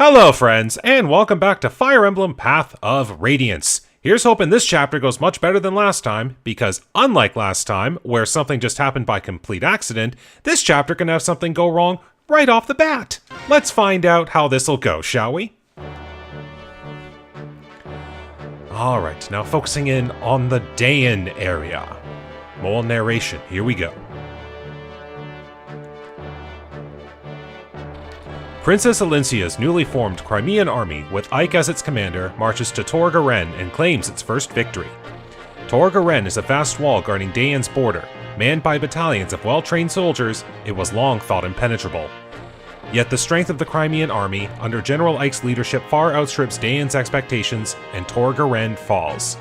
Hello friends, and welcome back to Fire Emblem Path of Radiance. Here's hoping this chapter goes much better than last time, because unlike last time, where something just happened by complete accident, this chapter can have something go wrong right off the bat. Let's find out how this'll go, shall we? Alright, now focusing in on the Daein area. More narration, here we go. Princess Alincia's newly formed Crimean army, with Ike as its commander, marches to Tor Garen and claims its first victory. Tor Garen is a vast wall guarding Daein's border. Manned by battalions of well-trained soldiers, it was long thought impenetrable. Yet the strength of the Crimean army, under General Ike's leadership, far outstrips Daein's expectations, and Tor Garen falls.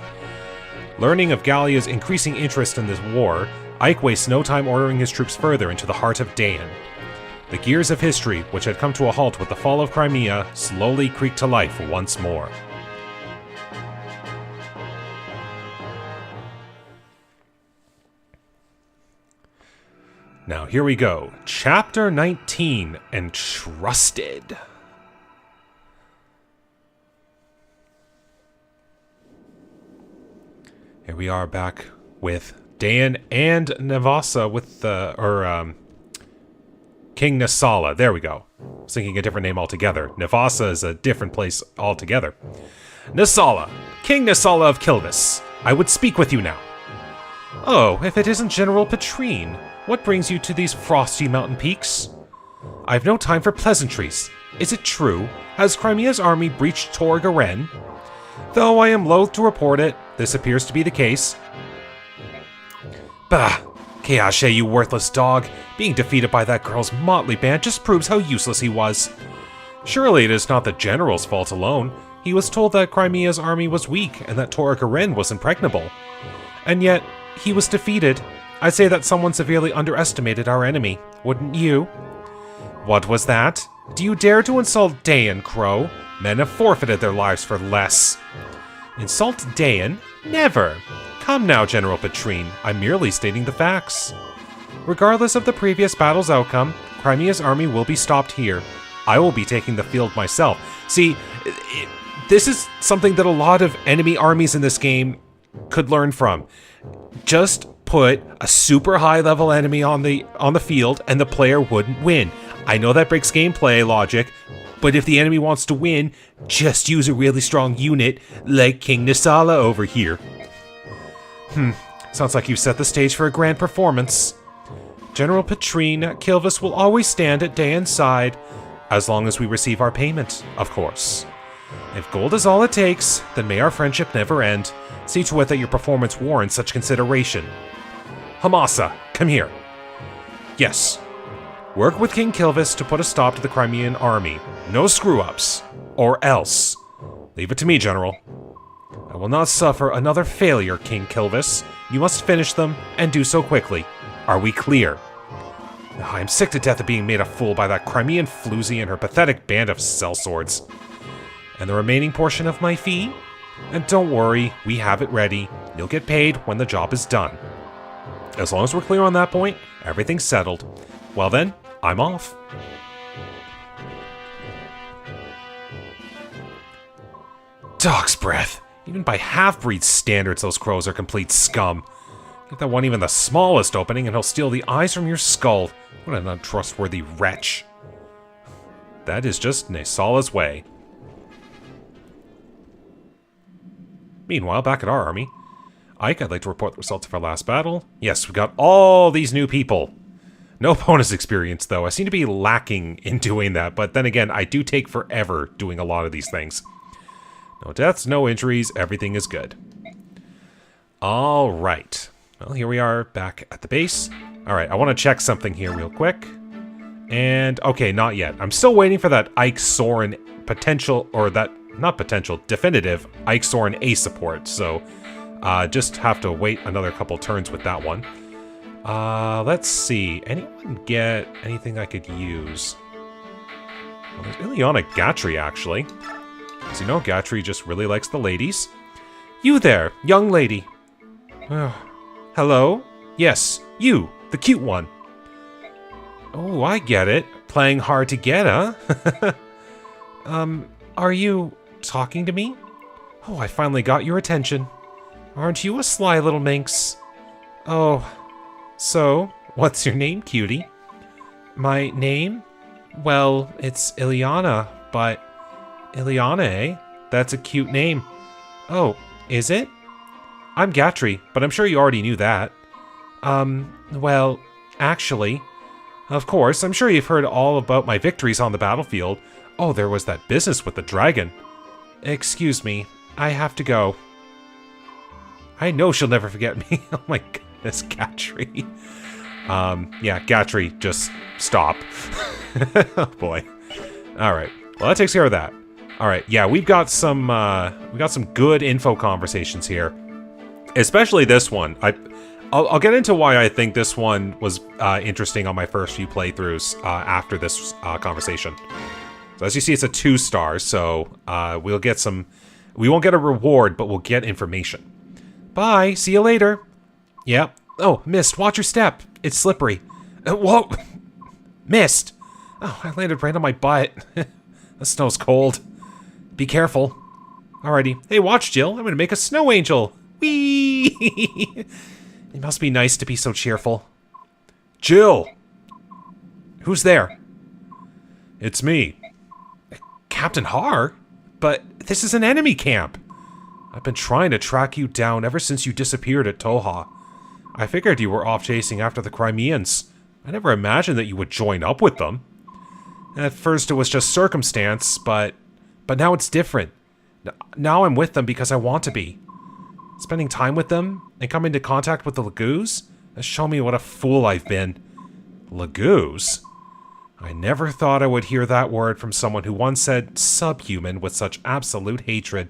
Learning of Gallia's increasing interest in this war, Ike wastes no time ordering his troops further into the heart of Daein. The gears of history, which had come to a halt with the fall of Crimea, slowly creak to life once more. Now here we go. Chapter 19, Entrusted. Here we are back with Daein and Naesala with King Naesala. There we go. I was thinking a different name altogether. Naesala is a different place altogether. Naesala, King Naesala of Kilvas. I would speak with you now. Oh, if it isn't General Petrine, what brings you to these frosty mountain peaks? I've no time for pleasantries. Is it true? Has Crimea's army breached Tor Garen? Though I am loath to report it, this appears to be the case. Bah! Keashe, you worthless dog. Being defeated by that girl's motley band just proves how useless he was. Surely it is not the general's fault alone. He was told that Crimea's army was weak and that Tor Garen was impregnable. And yet, he was defeated. I'd say that someone severely underestimated our enemy, wouldn't you? What was that? Do you dare to insult Daein, Crow? Men have forfeited their lives for less. Insult Daein? Never! Come now, General Petrine. I'm merely stating the facts. Regardless of the previous battle's outcome, Crimea's army will be stopped here. I will be taking the field myself. See, this is something that a lot of enemy armies in this game could learn from. Just put a super high-level enemy on the field, and the player wouldn't win. I know that breaks gameplay logic, but if the enemy wants to win, just use a really strong unit like King Naesala over here. Sounds like you've set the stage for a grand performance. General Petrine, Kilvas will always stand at Daein's side, as long as we receive our payment, of course. If gold is all it takes, then may our friendship never end. See to it that your performance warrants such consideration. Hamasa, come here. Yes. Work with King Kilvas to put a stop to the Crimean army. No screw-ups. Or else. Leave it to me, General. I will not suffer another failure, King Kilvas. You must finish them, and do so quickly. Are we clear? I'm sick to death of being made a fool by that Crimean floozy and her pathetic band of sellswords. And the remaining portion of my fee? And don't worry, we have it ready. You'll get paid when the job is done. As long as we're clear on that point, everything's settled. Well then, I'm off. Dog's breath. Even by half-breed standards, those crows are complete scum. Get that one even the smallest opening and he'll steal the eyes from your skull. What an untrustworthy wretch. That is just Naesala's way. Meanwhile, back at our army. Ike, I'd like to report the results of our last battle. Yes, we got all these new people. No bonus experience, though. I seem to be lacking in doing that, but then again, I do take forever doing a lot of these things. No deaths, no injuries, everything is good. Alright. Well, here we are back at the base. Alright, I want to check something here real quick. And, okay, not yet. I'm still waiting for that Ike Soren potential, or that, not potential, definitive Ike Soren A support. So, just have to wait another couple turns with that one. Let's see. Anyone get anything I could use? Well, there's Ileana Gatry, actually. So you know, Gatry just really likes the ladies. You there, young lady. Hello? Yes, you, the cute one. Oh, I get it. Playing hard to get, huh? Are you talking to me? Oh, I finally got your attention. Aren't you a sly little minx? Oh, so, what's your name, cutie? My name? Well, it's Ileana, but... Ileana, eh? That's a cute name. Oh, is it? I'm Gatry, but I'm sure you already knew that. Well, actually... Of course, I'm sure you've heard all about my victories on the battlefield. Oh, there was that business with the dragon. Excuse me, I have to go. I know she'll never forget me. Oh my goodness, Gatry. Yeah, Gatry, just stop. Oh boy. Alright, well that takes care of that. Alright, yeah, we've got some good info conversations here. Especially this one. I'll get into why I think this one was interesting on my first few playthroughs after this conversation. So as you see, it's a 2-star, so we'll get some... We won't get a reward, but we'll get information. Bye, see you later. Yep. Oh, Mist, watch your step. It's slippery. Whoa! Mist! Oh, I landed right on my butt. The snow's cold. Be careful. Alrighty. Hey, watch, Jill. I'm gonna make a snow angel. Whee! It must be nice to be so cheerful. Jill! Who's there? It's me. Captain Har? But this is an enemy camp. I've been trying to track you down ever since you disappeared at Toha. I figured you were off chasing after the Crimeans. I never imagined that you would join up with them. At first it was just circumstance, but now it's different. Now I'm with them because I want to be. Spending time with them and coming into contact with the Lagoos has shown me what a fool I've been. Lagoos? I never thought I would hear that word from someone who once said subhuman with such absolute hatred.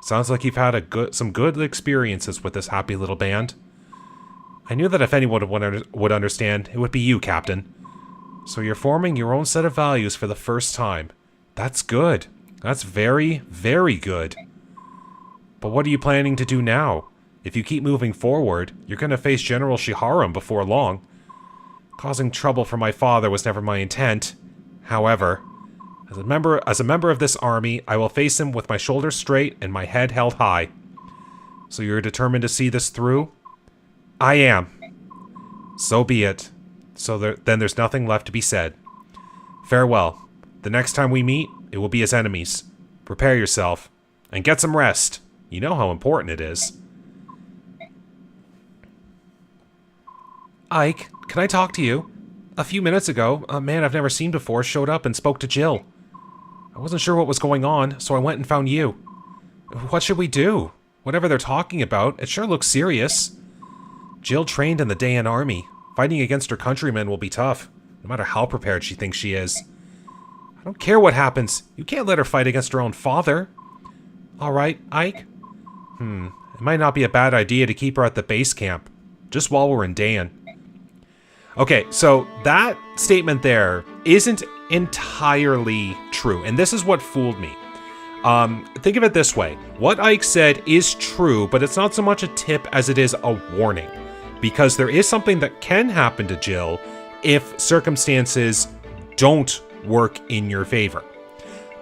Sounds like you've had some good experiences with this happy little band. I knew that if anyone would understand, it would be you, Captain. So you're forming your own set of values for the first time. That's good. That's very, very good. But what are you planning to do now? If you keep moving forward, you're going to face General Shiharam before long. Causing trouble for my father was never my intent. However, as a member of this army, I will face him with my shoulders straight and my head held high. So you're determined to see this through? I am. So be it. So then there's nothing left to be said. Farewell. The next time we meet, it will be as enemies. Prepare yourself. And get some rest. You know how important it is. Ike, can I talk to you? A few minutes ago, a man I've never seen before showed up and spoke to Jill. I wasn't sure what was going on, so I went and found you. What should we do? Whatever they're talking about, it sure looks serious. Jill trained in the Daein army. Fighting against her countrymen will be tough, no matter how prepared she thinks she is. I don't care what happens. You can't let her fight against her own father. Alright, Ike? It might not be a bad idea to keep her at the base camp, just while we're in Daein. Okay, so that statement there isn't entirely true, and this is what fooled me. Think of it this way. What Ike said is true, but it's not so much a tip as it is a warning. Because there is something that can happen to Jill if circumstances don't work in your favor.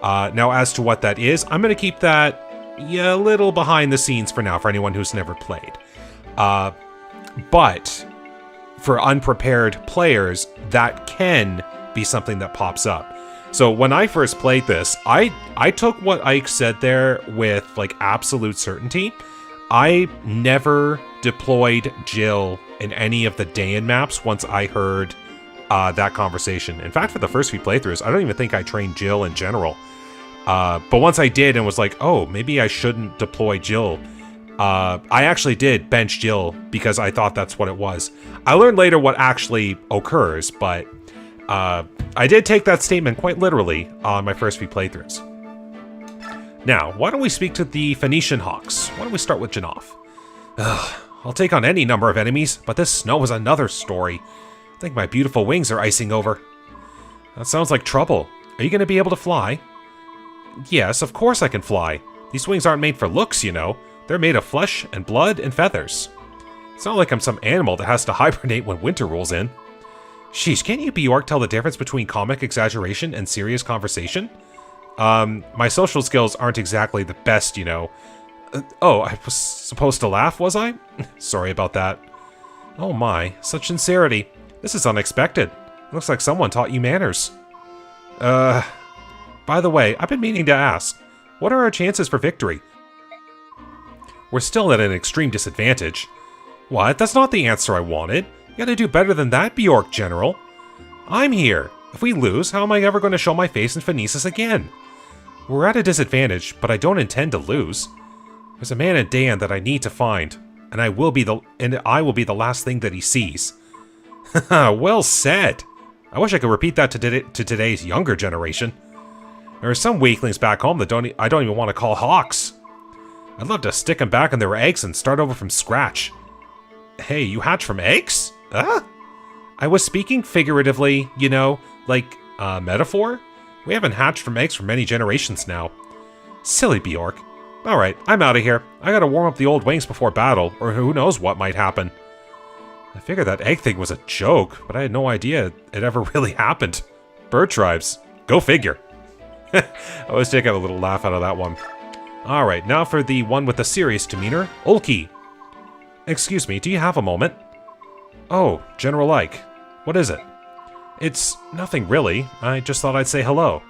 Now, as to what that is, I'm going to keep that a little behind the scenes for now, for anyone who's never played. But for unprepared players, that can be something that pops up. So when I first played this, I took what Ike said there with like absolute certainty. I never deployed Jill in any of the Daein maps once I heard that conversation. In fact, for the first few playthroughs, I don't even think I trained Jill in general. But once I did and was like, oh, maybe I shouldn't deploy Jill, I actually did bench Jill because I thought that's what it was. I learned later what actually occurs, but I did take that statement quite literally on my first few playthroughs. Now, why don't we speak to the Phoenician Hawks? Why don't we start with Janov? I'll take on any number of enemies, but this snow is another story. I think my beautiful wings are icing over. That sounds like trouble. Are you going to be able to fly? Yes, of course I can fly. These wings aren't made for looks, you know. They're made of flesh and blood and feathers. It's not like I'm some animal that has to hibernate when winter rolls in. Sheesh, can't you Bjork tell the difference between comic exaggeration and serious conversation? My social skills aren't exactly the best, you know. Oh, I was supposed to laugh, was I? Sorry about that. Oh my, such sincerity. This is unexpected. Looks like someone taught you manners. By the way, I've been meaning to ask, what are our chances for victory? We're still at an extreme disadvantage. What? That's not the answer I wanted. You gotta do better than that, Bjork, General. I'm here. If we lose, how am I ever going to show my face in Phoenicis again? We're at a disadvantage, but I don't intend to lose. There's a man in Daein that I need to find, and I will be the last thing that he sees. Haha, well said. I wish I could repeat that to today's younger generation. There are some weaklings back home that I don't even want to call hawks. I'd love to stick them back in their eggs and start over from scratch. Hey, you hatch from eggs? Huh? I was speaking figuratively, you know, like a metaphor. We haven't hatched from eggs for many generations now. Silly Bjork. Alright, I'm out of here. I gotta warm up the old wings before battle, or who knows what might happen. I figured that egg thing was a joke, but I had no idea it ever really happened. Bird tribes. Go figure. I always take a little laugh out of that one. Alright, now for the one with the serious demeanor, Ulki. Excuse me, do you have a moment? Oh, General Ike. What is it? It's nothing really. I just thought I'd say hello.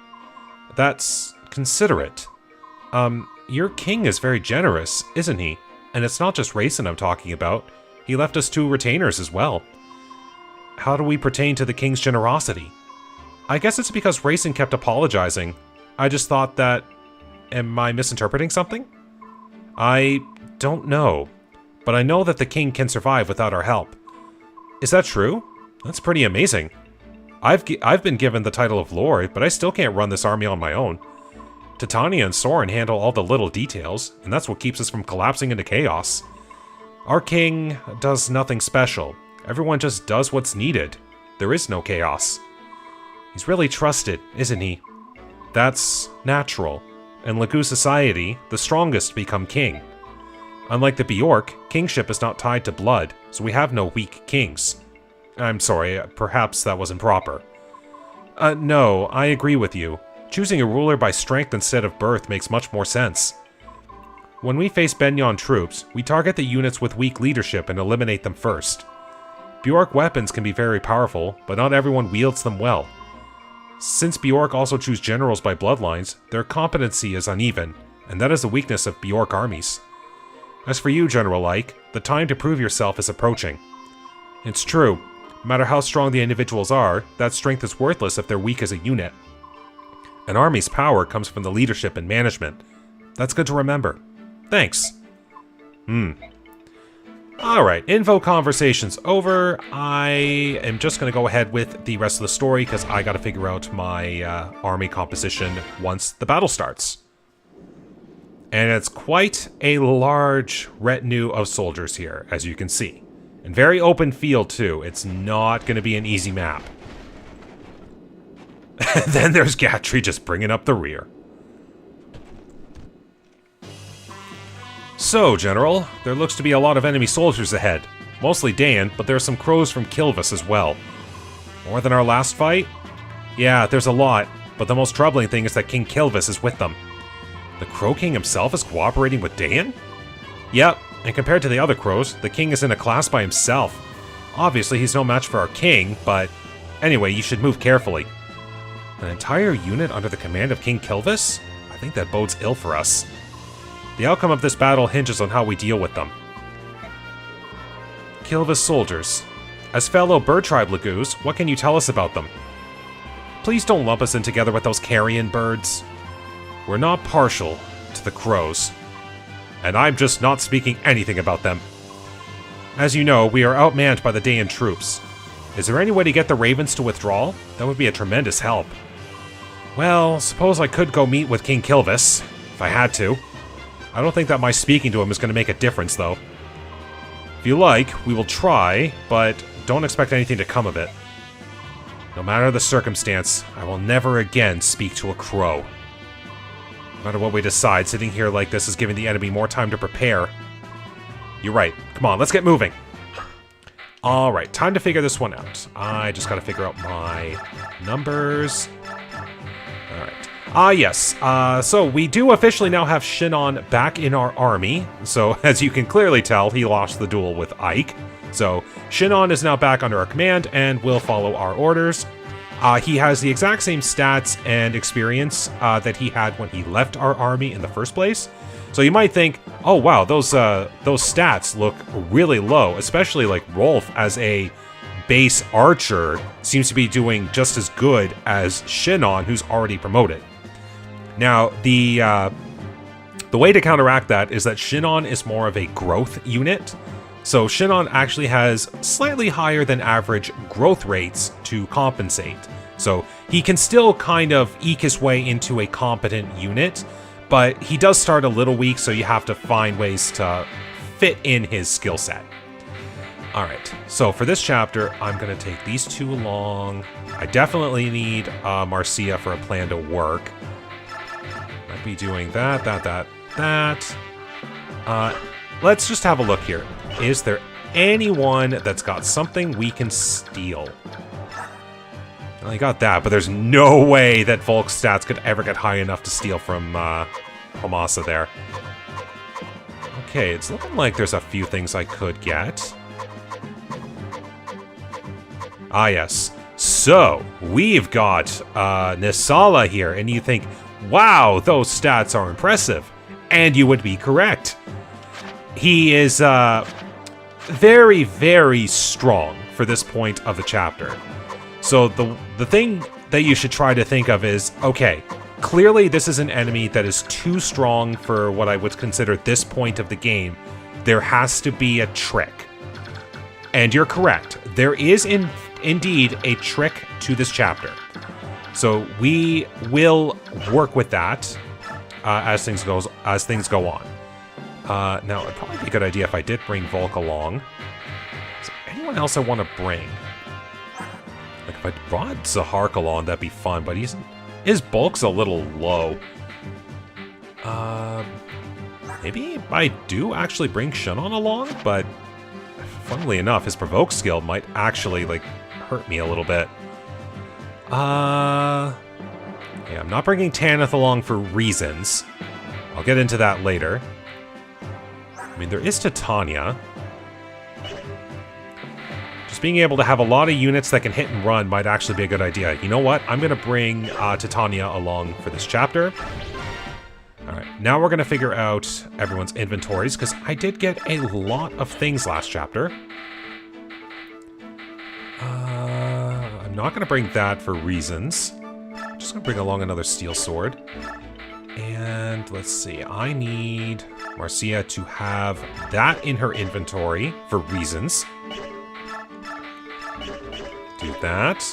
That's considerate. Your king is very generous, isn't he? And it's not just Raisin I'm talking about. He left us 2 retainers as well. How do we pertain to the king's generosity? I guess it's because Raisin kept apologizing. I just thought that... Am I misinterpreting something? I don't know. But I know that the king can survive without our help. Is that true? That's pretty amazing. I've been given the title of Lord, but I still can't run this army on my own. Titania and Soren handle all the little details, and that's what keeps us from collapsing into chaos. Our king does nothing special. Everyone just does what's needed. There is no chaos. He's really trusted, isn't he? That's natural. In Lagu society, the strongest become king. Unlike the Bjork, kingship is not tied to blood, so we have no weak kings. I'm sorry, perhaps that wasn't proper. No, I agree with you. Choosing a ruler by strength instead of birth makes much more sense. When we face Benyon troops, we target the units with weak leadership and eliminate them first. Bjork weapons can be very powerful, but not everyone wields them well. Since Bjork also choose generals by bloodlines, their competency is uneven, and that is the weakness of Bjork armies. As for you, General Ike, the time to prove yourself is approaching. It's true. No matter how strong the individuals are, that strength is worthless if they're weak as a unit. An army's power comes from the leadership and management. That's good to remember. Thanks. Alright, info conversation's over. I am just going to go ahead with the rest of the story because I got to figure out my army composition once the battle starts. And it's quite a large retinue of soldiers here, as you can see. And very open field, too. It's not going to be an easy map. And then there's Gatry just bringing up the rear. So, General, there looks to be a lot of enemy soldiers ahead. Mostly Daein, but there are some crows from Kilvas as well. More than our last fight? Yeah, there's a lot, but the most troubling thing is that King Kilvas is with them. The Crow King himself is cooperating with Daein? Yep, and compared to the other crows, the king is in a class by himself. Obviously, he's no match for our king, but anyway, you should move carefully. An entire unit under the command of King Kilvas? I think that bodes ill for us. The outcome of this battle hinges on how we deal with them. Kilvas soldiers. As fellow bird tribe Lagus, what can you tell us about them? Please don't lump us in together with those carrion birds. We're not partial to the crows. And I'm just not speaking anything about them. As you know, we are outmanned by the Daein troops. Is there any way to get the ravens to withdraw? That would be a tremendous help. Well, suppose I could go meet with King Kilvas, if I had to. I don't think that my speaking to him is going to make a difference, though. If you like, we will try, but don't expect anything to come of it. No matter the circumstance, I will never again speak to a crow. No matter what we decide, sitting here like this is giving the enemy more time to prepare. You're right. Come on, let's get moving. Alright, time to figure this one out. I just gotta figure out my numbers. Alright. Yes. So we do officially now have Shinon back in our army. So as you can clearly tell, he lost the duel with Ike. So Shinon is now back under our command and will follow our orders. He has the exact same stats and experience that he had when he left our army in the first place. So you might think, oh wow, those stats look really low, especially like Rolf as a base archer seems to be doing just as good as Shinon, who's already promoted. Now, the way to counteract that is that Shinon is more of a growth unit. So Shinon actually has slightly higher than average growth rates to compensate. So he can still kind of eke his way into a competent unit, but he does start a little weak, so you have to find ways to fit in his skill set. Alright, so for this chapter, I'm going to take these two along. I definitely need Marcia for a plan to work. Might be doing that. Let's just have a look here. Is there anyone that's got something we can steal? Well, I got that, but there's no way that Volk's stats could ever get high enough to steal from Homasa there. Okay, it's looking like there's a few things I could get. Ah, yes. So, we've got Naesala here, and you think, wow, those stats are impressive. And you would be correct. He is very, very strong for this point of the chapter. So the thing that you should try to think of is, okay, clearly this is an enemy that is too strong for what I would consider this point of the game. There has to be a trick. And you're correct. There is indeed a trick to this chapter. So we will work with that as things go on. Now, it'd probably be a good idea if I did bring Volk along. Is there anyone else I want to bring? Like, if I brought Zahark along, that'd be fun, but his bulk's a little low. Maybe I do actually bring Shinon along, but funnily enough, his provoke skill might actually, like, hurt me a little bit. Yeah, I'm not bringing Tanith along for reasons. I'll get into that later. I mean, there is Titania. Just being able to have a lot of units that can hit and run might actually be a good idea. You know what? I'm going to bring Titania along for this chapter. Alright, now we're going to figure out everyone's inventories, because I did get a lot of things last chapter. I'm not going to bring that for reasons. I'm just going to bring along another steel sword. And let's see, I need Marcia to have that in her inventory for reasons. Do that.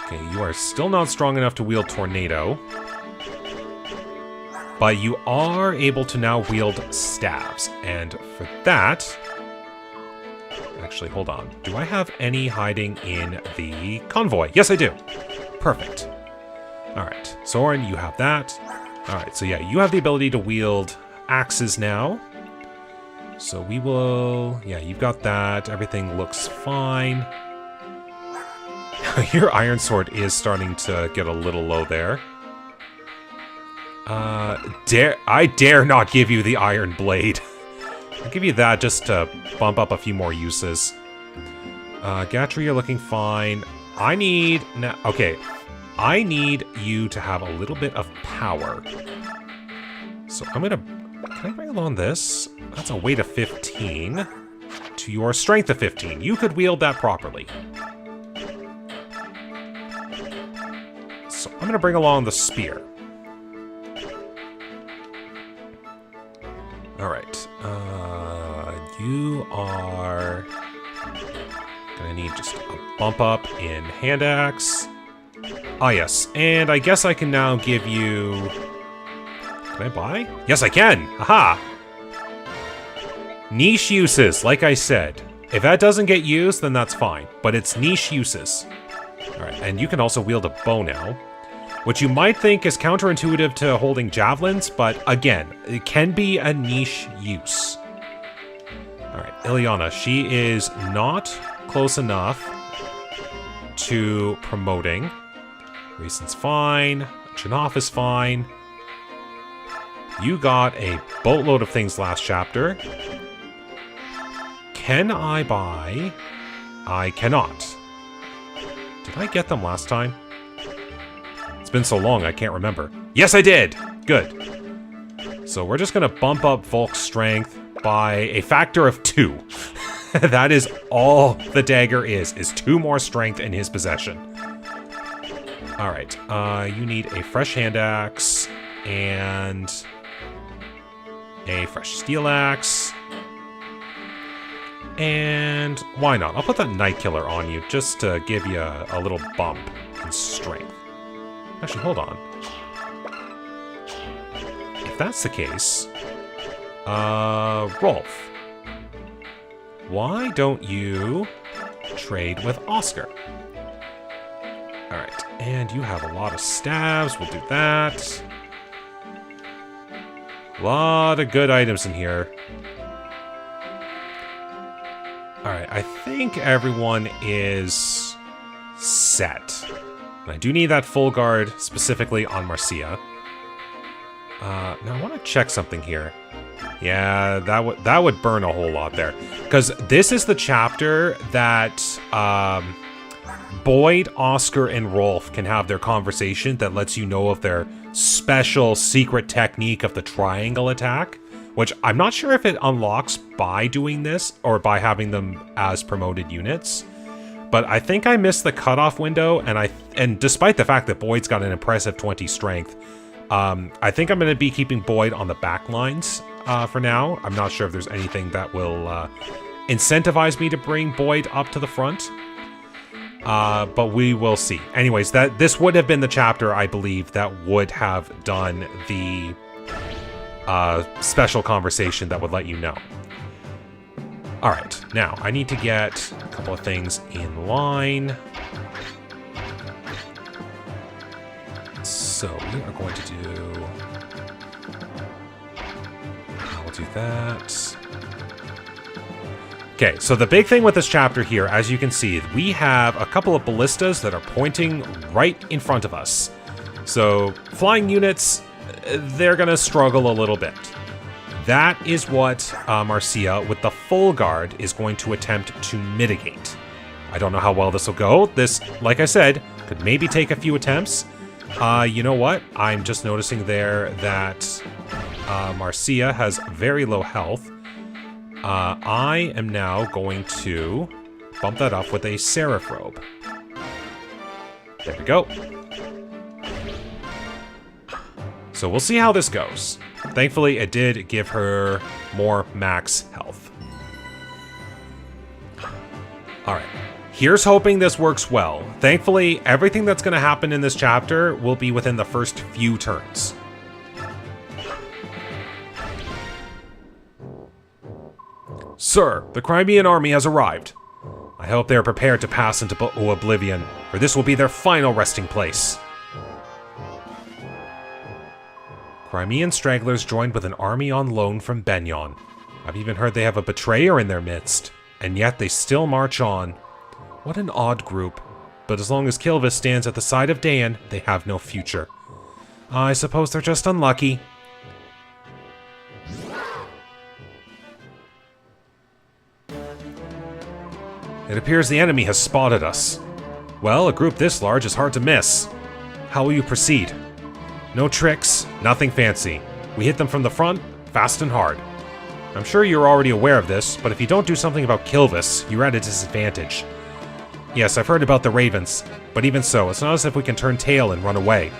Okay, you are still not strong enough to wield Tornado. But you are able to now wield staves. And for that... Actually, hold on. Do I have any hiding in the convoy? Yes, I do. Perfect. Alright, Soren, you have that. Alright, so yeah, you have the ability to wield axes now. So we will... Yeah, you've got that. Everything looks fine. Your iron sword is starting to get a little low there. I dare not give you the iron blade. I'll give you that just to bump up a few more uses. Gatry, you're looking fine. I need... Okay. I need you to have a little bit of power. So I'm gonna... Can I bring along this? That's a weight of 15 to your strength of 15. You could wield that properly. So I'm gonna bring along the spear. Alright. You are... Gonna need just a bump up in hand axe. Ah, yes. And I guess I can now give you... Can I buy? Yes, I can! Haha! Niche uses, like I said. If that doesn't get used, then that's fine. But it's niche uses. Alright, and you can also wield a bow now. Which you might think is counterintuitive to holding javelins, but again, it can be a niche use. Alright, Ileana, she is not close enough to promoting. Reason's fine. Chinoff is fine. You got a boatload of things last chapter. Can I buy? I cannot. Did I get them last time? It's been so long, I can't remember. Yes, I did! Good. So we're just gonna bump up Volk's strength by a factor of 2. That is all the dagger is 2 more strength in his possession. Alright, you need a fresh hand axe and a fresh steel axe. And why not? I'll put that Night Killer on you just to give you a little bump in strength. Actually, hold on. If that's the case, Rolf, why don't you trade with Oscar? Alright, and you have a lot of stabs. We'll do that. A lot of good items in here. Alright, I think everyone is set. And I do need that full guard specifically on Marcia. Now I want to check something here. Yeah, that would burn a whole lot there. Because this is the chapter that Boyd, Oscar, and Rolf can have their conversation that lets you know of their special secret technique of the triangle attack. Which I'm not sure if it unlocks by doing this or by having them as promoted units. But I think I missed the cutoff window, and despite the fact that Boyd's got an impressive 20 strength, I think I'm going to be keeping Boyd on the back lines for now. I'm not sure if there's anything that will incentivize me to bring Boyd up to the front. But we will see. Anyways, this would have been the chapter, I believe, that would have done the special conversation that would let you know. Alright, now I need to get a couple of things in line. So we are going to do... We'll do that. Okay, so the big thing with this chapter here, as you can see, we have a couple of ballistas that are pointing right in front of us. So flying units, they're going to struggle a little bit. That is what Marcia, with the full guard, is going to attempt to mitigate. I don't know how well this will go. This, like I said, could maybe take a few attempts. You know what? I'm just noticing there that Marcia has very low health. I am now going to bump that up with a Seraph Robe. There we go. So we'll see how this goes. Thankfully, it did give her more max health. Alright. Here's hoping this works well. Thankfully, everything that's going to happen in this chapter will be within the first few turns. Sir, the Crimean army has arrived. I hope they are prepared to pass into oblivion, for this will be their final resting place. Crimean stragglers joined with an army on loan from Benyon. I've even heard they have a betrayer in their midst, and yet they still march on. What an odd group. But as long as Kilvas stands at the side of Daein, they have no future. I suppose they're just unlucky. It appears the enemy has spotted us. Well, a group this large is hard to miss. How will you proceed? No tricks, nothing fancy. We hit them from the front, fast and hard. I'm sure you're already aware of this, but if you don't do something about Kilvas, you're at a disadvantage. Yes, I've heard about the Ravens, but even so, it's not as if we can turn tail and run away.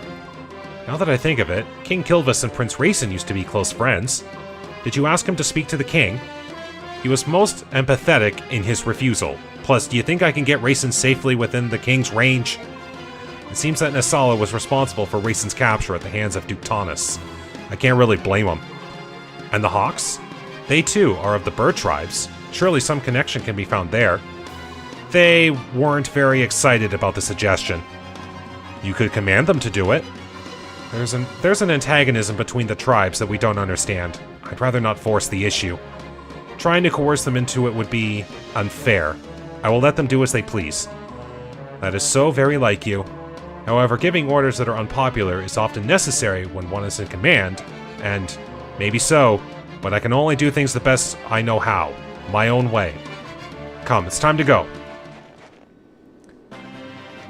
Now that I think of it, King Kilvas and Prince Rayson used to be close friends. Did you ask him to speak to the king? He was most empathetic in his refusal. Plus, do you think I can get Rayson safely within the king's range? It seems that Naesala was responsible for Rayson's capture at the hands of Duke Taunus. I can't really blame him. And the Hawks? They too are of the bird tribes. Surely some connection can be found there. They weren't very excited about the suggestion. You could command them to do it. There's an antagonism between the tribes that we don't understand. I'd rather not force the issue. Trying to coerce them into it would be unfair. I will let them do as they please. That is so very like you. However, giving orders that are unpopular is often necessary when one is in command, and maybe so, but I can only do things the best I know how, my own way. Come, it's time to go.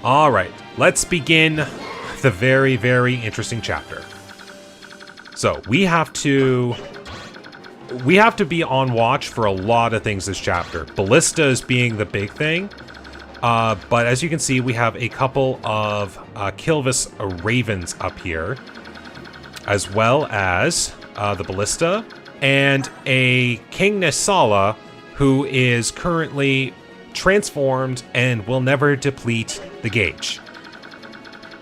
Alright, let's begin the very, very interesting chapter. So, we have to be on watch for a lot of things this chapter. Ballistas being the big thing. But as you can see, we have a couple of Kilvas ravens up here, as well as the ballista, and a King Naesala, who is currently transformed and will never deplete the gauge.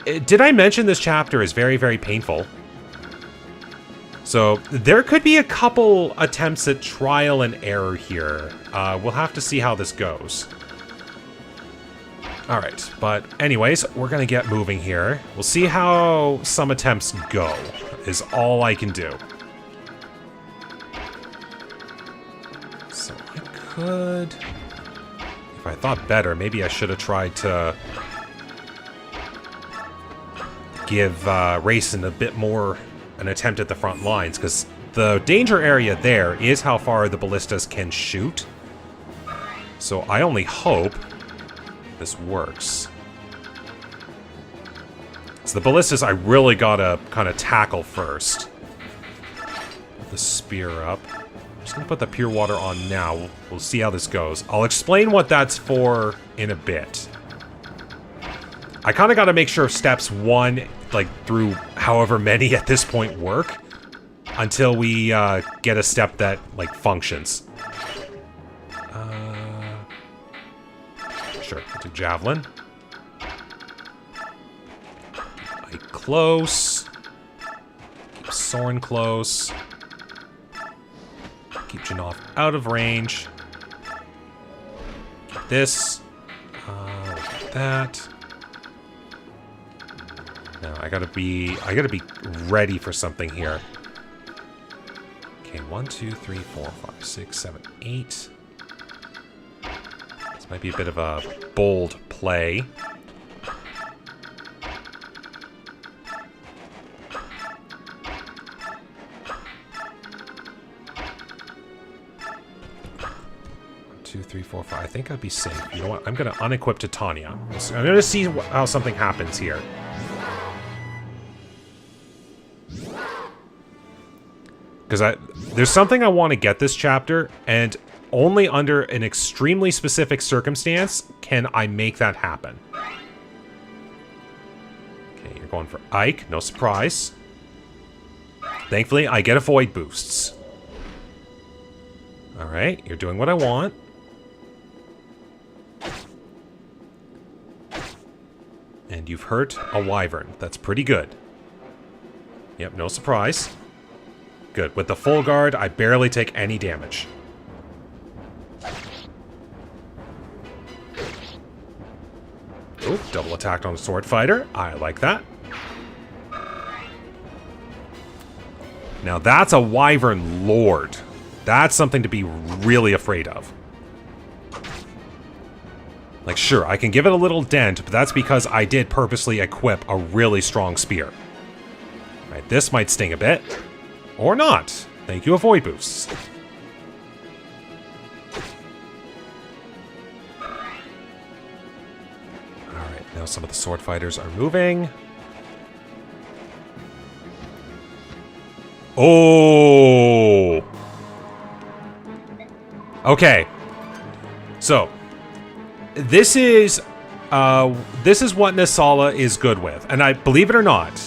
Did I mention this chapter is very, very painful? So there could be a couple attempts at trial and error here. We'll have to see how this goes. Alright, but anyways, we're gonna get moving here. We'll see how some attempts go, is all I can do. So I could... If I thought better, maybe I should have tried to give Racing a bit more an attempt at the front lines, because the danger area there is how far the ballistas can shoot. So I only hope this works. So the ballistas I really gotta kind of tackle first. Put the spear up. I'm just gonna put the pure water on now. We'll see how this goes. I'll explain what that's for in a bit. I kind of gotta make sure steps 1, like through however many at this point, work until we get a step that like functions. Sure, we'll do javelin. Keep close. Keep Soren close. Keep Janov out of range. Get this. Like that. Now I gotta be ready for something here. Okay, 1, 2, 3, 4, 5, 6, 7, 8. This might be a bit of a bold play. Two, 3, 4, 5. I think I'd be safe. You know what? I'm going to unequip Titania. I'm going to see how something happens here. Because there's something I want to get this chapter, and only under an extremely specific circumstance can I make that happen. Okay, you're going for Ike. No surprise. Thankfully, I get avoid boosts. Alright, you're doing what I want. And you've hurt a wyvern. That's pretty good. Yep, no surprise. Good. With the full guard, I barely take any damage. Ooh, double attacked on a sword fighter. I like that. Now that's a wyvern lord. That's something to be really afraid of. Like, sure, I can give it a little dent, but that's because I did purposely equip a really strong spear. Right, this might sting a bit. Or not. Thank you, avoid boosts. Alright, now some of the sword fighters are moving. Oh! Okay. So, this is what Naesala is good with. And I believe it or not,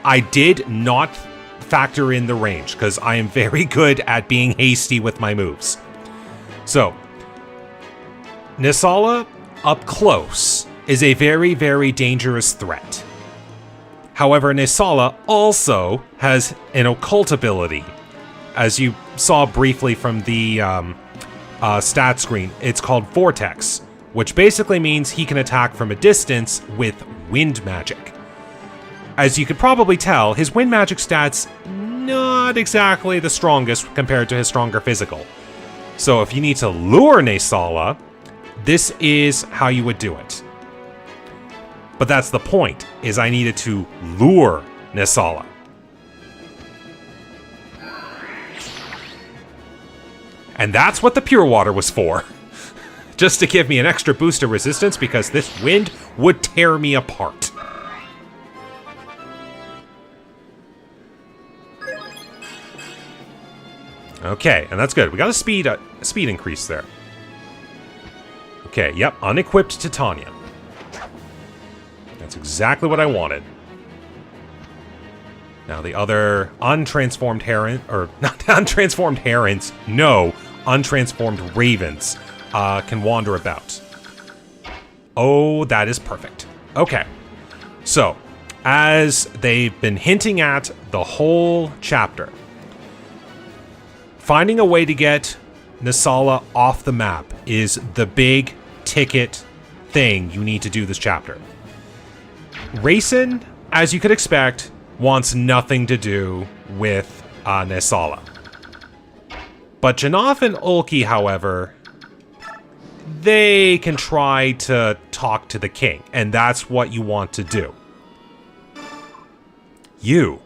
I did not factor in the range, because I am very good at being hasty with my moves. So, Naesala up close is a very, very dangerous threat. However, Naesala also has an occult ability. As you saw briefly from the stat screen, it's called Vortex, which basically means he can attack from a distance with wind magic. As you could probably tell, his wind magic stats not exactly the strongest compared to his stronger physical. So if you need to lure Naesala, this is how you would do it. But that's the point, is I needed to lure Naesala. And that's what the Pure Water was for. Just to give me an extra boost of resistance, because this wind would tear me apart. Okay, and that's good. We got a speed increase there. Okay, yep, unequipped Titania. That's exactly what I wanted. Now the other untransformed heron, or not untransformed herons, no, untransformed ravens can wander about. Oh, that is perfect. Okay, so as they've been hinting at the whole chapter, finding a way to get Naesala off the map is the big ticket thing you need to do this chapter. Rayson, as you could expect, wants nothing to do with Naesala. But Janov and Ulki, however, they can try to talk to the king, and that's what you want to do. You,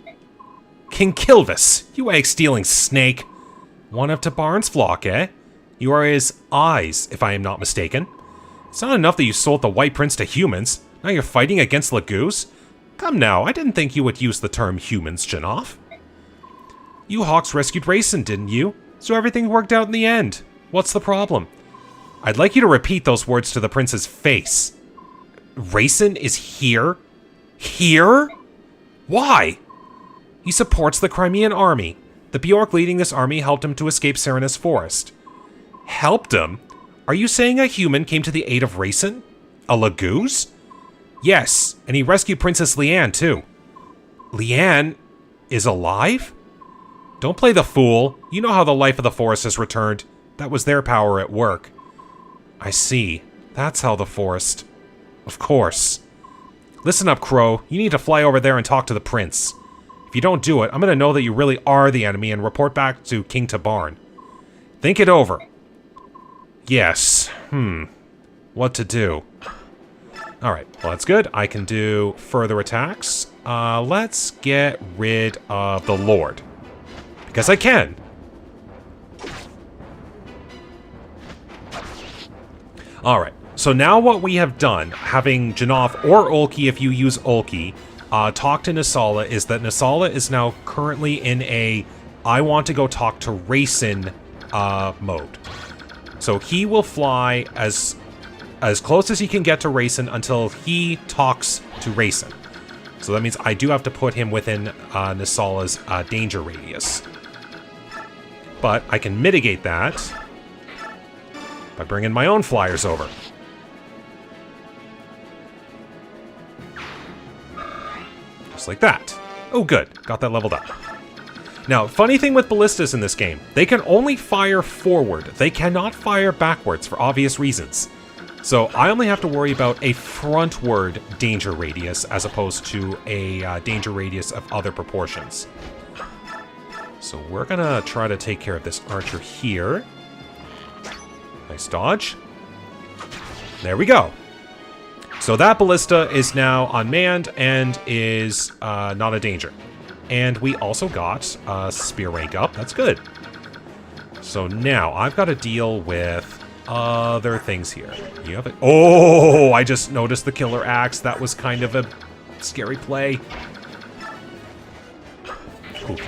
King Kilvas, you egg-stealing snake. One of Tabarn's flock, eh? You are his eyes, if I am not mistaken. It's not enough that you sold the White Prince to humans. Now you're fighting against Lagoos? Come now, I didn't think you would use the term humans, Janov. You Hawks rescued Rayson, didn't you? So everything worked out in the end. What's the problem? I'd like you to repeat those words to the prince's face. Rayson is here? Here? Why? He supports the Crimean army. The Bjork leading this army helped him to escape Serenus Forest. Helped him? Are you saying a human came to the aid of Rayson? A Lagoos? Yes, and he rescued Princess Leanne, too. Leanne is alive? Don't play the fool. You know how the life of the forest has returned. That was their power at work. I see. That's how the forest... Of course. Listen up, Crow. You need to fly over there and talk to the prince. If you don't do it, I'm going to know that you really are the enemy and report back to King Tabarn. Think it over. Yes. What to do? Alright, well that's good. I can do further attacks. Let's get rid of the Lord. Because I can. Alright, so now what we have done, having Janov or Ulki if you use Ulki, talk to Naesala, is that Naesala is now currently in a I want to go talk to Rayson mode. So he will fly as close as he can get to Rayson until he talks to Rayson. So that means I do have to put him within Naesala's danger radius. But I can mitigate that by bringing my own flyers over. Just like that. Oh, good. Got that leveled up. Now, funny thing with ballistas in this game, they can only fire forward. They cannot fire backwards for obvious reasons. So I only have to worry about a frontward danger radius as opposed to a danger radius of other proportions. So we're gonna try to take care of this archer here. Nice dodge. There we go. So that ballista is now unmanned and is not a danger. And we also got spear rank up. That's good. So now I've got to deal with other things here. You have it. Oh, I just noticed the killer axe. That was kind of a scary play. Ooh,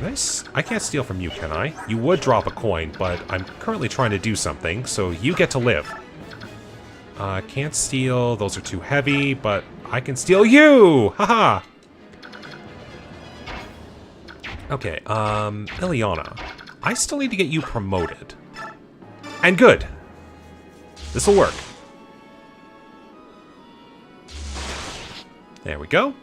I can't steal from you, can I? You would drop a coin, but I'm currently trying to do something, so you get to live. Can't steal. Those are too heavy, but I can steal you! Haha! Okay, Ileana. I still need to get you promoted. And good. This'll work. There we go.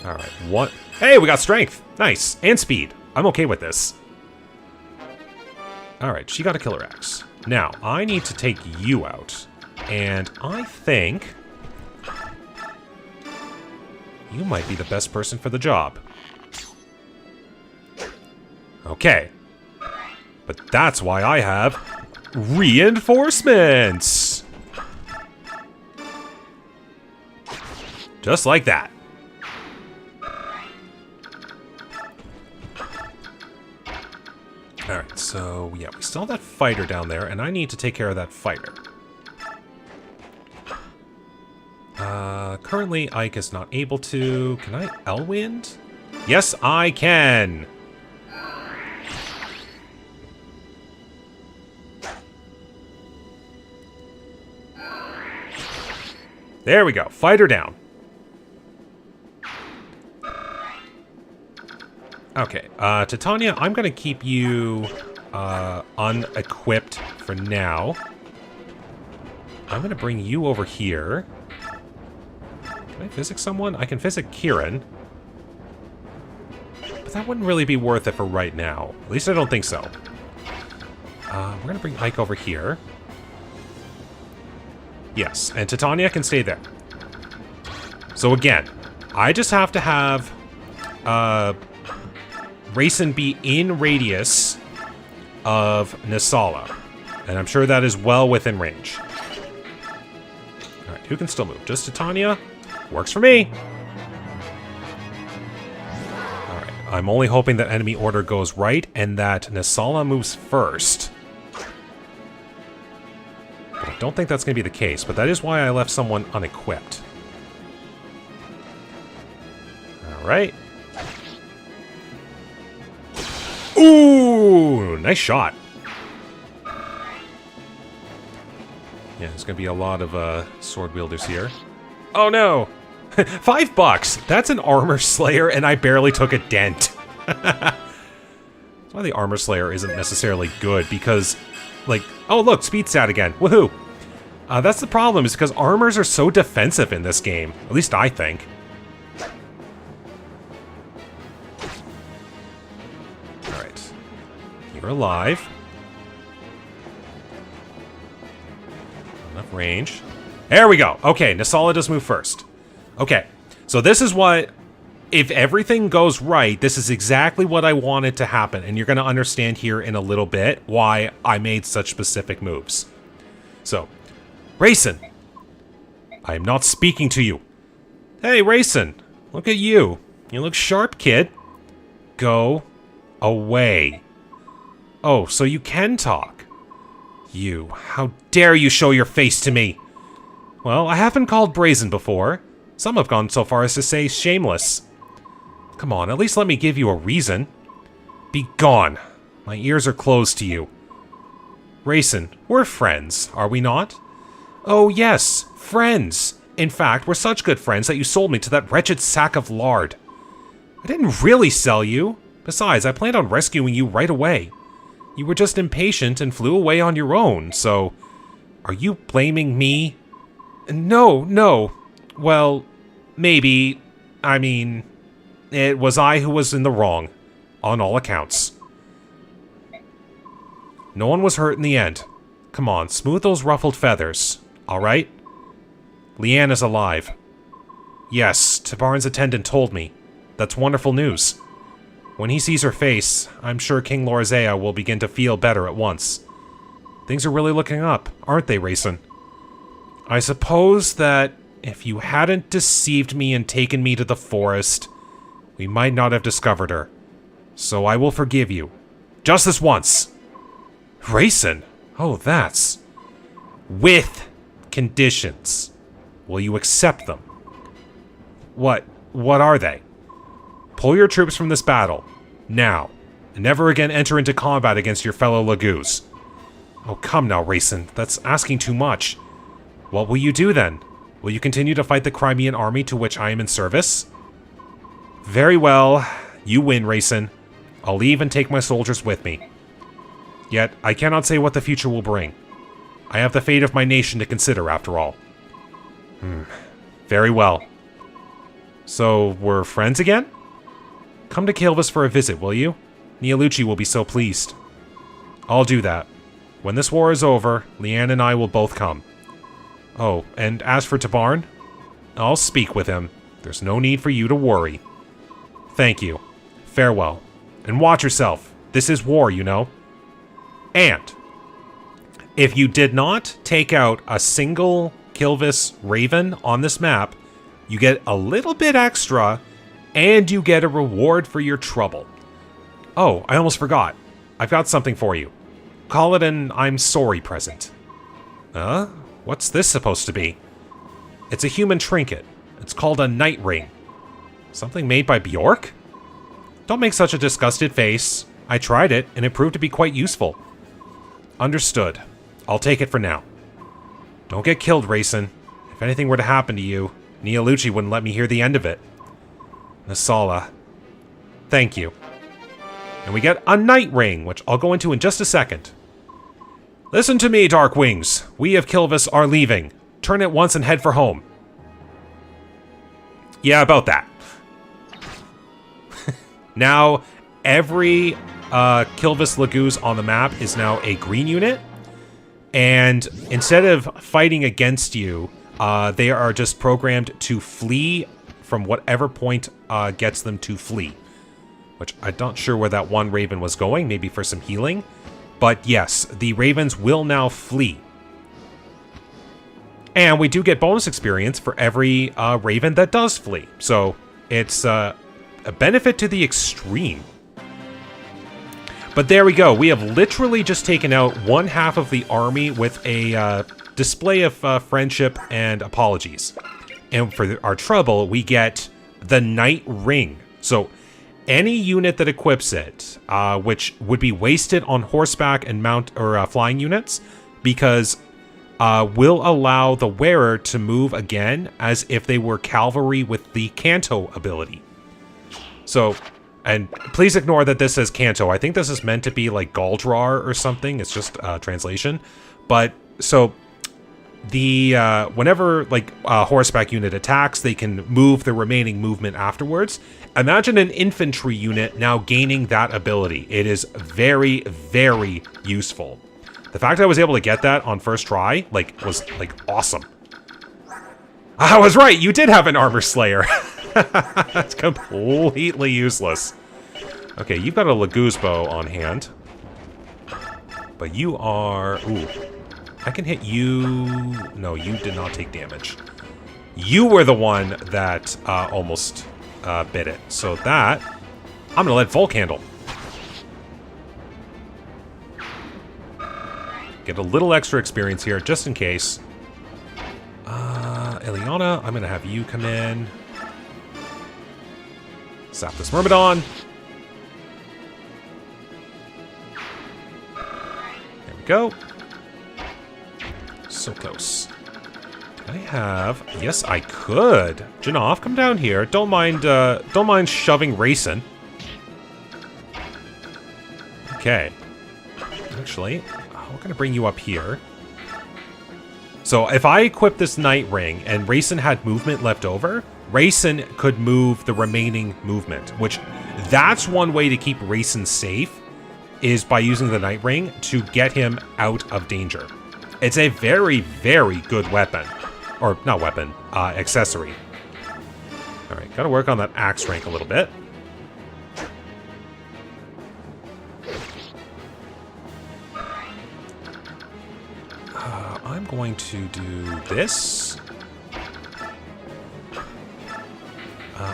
Alright, what? Hey, we got strength! Nice. And speed. I'm okay with this. Alright, she got a killer axe. Now, I need to take you out. And I think you might be the best person for the job. Okay. But that's why I have reinforcements! Just like that. Alright, so yeah, we still have that fighter down there, and I need to take care of that fighter. Currently, Ike is not able to... Can I Elwind? Yes, I can! There we go. Fighter down. Okay, Titania, I'm gonna keep you, unequipped for now. I'm gonna bring you over here. Can I physic someone? I can physic Kieran. But that wouldn't really be worth it for right now. At least I don't think so. We're gonna bring Ike over here. Yes, and Titania can stay there. So again, I just have to have, Rayson be in radius of Naesala. And I'm sure that is well within range. Alright, who can still move? Just Titania? Works for me! Alright, I'm only hoping that enemy order goes right and that Naesala moves first. But I don't think that's going to be the case, but that is why I left someone unequipped. Alright. Ooh, nice shot. Yeah, there's gonna be a lot of sword wielders here. Oh no! $5! That's an armor slayer, and I barely took a dent. That's why the armor slayer isn't necessarily good, because, like, oh look, speed stat again. Woohoo! That's the problem, is because armors are so defensive in this game. At least I think. You're alive. Enough range. There we go. Okay, Naesala does move first. Okay, so this is what... If everything goes right, this is exactly what I wanted to happen, and you're going to understand here in a little bit why I made such specific moves. So, Rayson! I am not speaking to you. Hey, Rayson! Look at you. You look sharp, kid. Go away. Oh, so you can talk. You, how dare you show your face to me? Well, I haven't called brazen before. Some have gone so far as to say shameless. Come on, at least let me give you a reason. Be gone. My ears are closed to you. Rayson, we're friends, are we not? Oh yes, friends. In fact, we're such good friends that you sold me to that wretched sack of lard. I didn't really sell you. Besides, I planned on rescuing you right away. You were just impatient and flew away on your own, so... Are you blaming me? No, no. Well, maybe. I mean, it was I who was in the wrong, on all accounts. No one was hurt in the end. Come on, smooth those ruffled feathers, alright? Leanne is alive. Yes, Tabarn's attendant told me. That's wonderful news. When he sees her face, I'm sure King Lorzea will begin to feel better at once. Things are really looking up, aren't they, Rayson? I suppose that if you hadn't deceived me and taken me to the forest, we might not have discovered her. So I will forgive you. Just this once. Rayson? Oh, that's... With conditions. Will you accept them? What are they? Pull your troops from this battle, now, and never again enter into combat against your fellow Lagoos. Oh, come now, Rayson, that's asking too much. What will you do then? Will you continue to fight the Crimean army to which I am in service? Very well, you win, Rayson. I'll leave and take my soldiers with me. Yet, I cannot say what the future will bring. I have the fate of my nation to consider, after all. Very well. So, we're friends again? Come to Kilvas for a visit, will you? Neolucci will be so pleased. I'll do that. When this war is over, Leanne and I will both come. Oh, and as for Tabarn, I'll speak with him. There's no need for you to worry. Thank you. Farewell. And watch yourself. This is war, you know. And if you did not take out a single Kilvas Raven on this map, you get a little bit extra, and you get a reward for your trouble. Oh, I almost forgot. I've got something for you. Call it an I'm sorry present. What's this supposed to be? It's a human trinket. It's called a night ring. Something made by Bjork? Don't make such a disgusted face. I tried it, and it proved to be quite useful. Understood. I'll take it for now. Don't get killed, Rayson. If anything were to happen to you, Neolucci wouldn't let me hear the end of it. Naesala. Thank you. And we get a night ring, which I'll go into in just a second. Listen to me, Dark Wings. We of Kilvas are leaving. Turn at once and head for home. Yeah, about that. Now, every Kilvas Lagoos on the map is now a green unit. And instead of fighting against you, they are just programmed to flee from whatever point gets them to flee. Which I'm not sure where that one Raven was going, maybe for some healing. But yes, the Ravens will now flee. And we do get bonus experience for every Raven that does flee. So it's a benefit to the extreme. But there we go. We have literally just taken out one half of the army with a display of friendship and apologies. And for our trouble, we get the Night Ring. So any unit that equips it, which would be wasted on horseback and mount or flying units, because will allow the wearer to move again as if they were cavalry with the Canto ability. So, and please ignore that this says Canto. I think this is meant to be like Galdrar or something. It's just translation. But so the whenever like a horseback unit attacks, they can move the remaining movement afterwards. Imagine an infantry unit now gaining that ability. It is very, very useful. The fact I was able to get that on first try, was awesome. I was right, you did have an Armor Slayer. That's completely useless. Okay, you've got a Laguz bow on hand. But you are... Ooh. I can hit you... No, you did not take damage. You were the one that almost bit it. So that... I'm gonna let Volk handle. Get a little extra experience here, just in case. Eliana, I'm gonna have you come in. Zap this Myrmidon. There we go. So close. Can I have... Yes, I could. Janov, come down here. Don't mind shoving Rayson. Okay. Actually, we're gonna bring you up here. So if I equip this Night Ring and Rayson had movement left over, Rayson could move the remaining movement, which that's one way to keep Rayson safe, is by using the Night Ring to get him out of danger. It's a very, very good weapon. Or, not weapon, accessory. Alright, gotta work on that axe rank a little bit. I'm going to do this.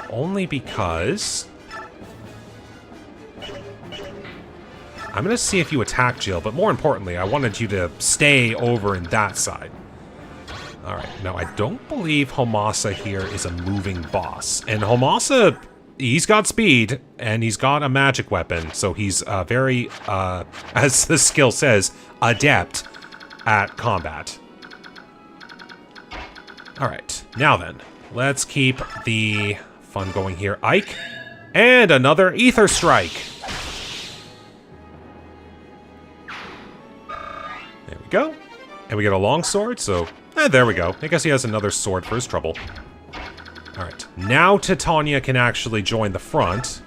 Only because... I'm going to see if you attack Jill, but more importantly, I wanted you to stay over in that side. Alright, now I don't believe Homasa here is a moving boss. And Homasa, he's got speed, and he's got a magic weapon, so he's very, as the skill says, adept at combat. Alright, now then, let's keep the fun going here. Ike, and another Ether Strike. There we go. And we get a long sword, so... there we go. I guess he has another sword for his trouble. Alright, now Titania can actually join the front.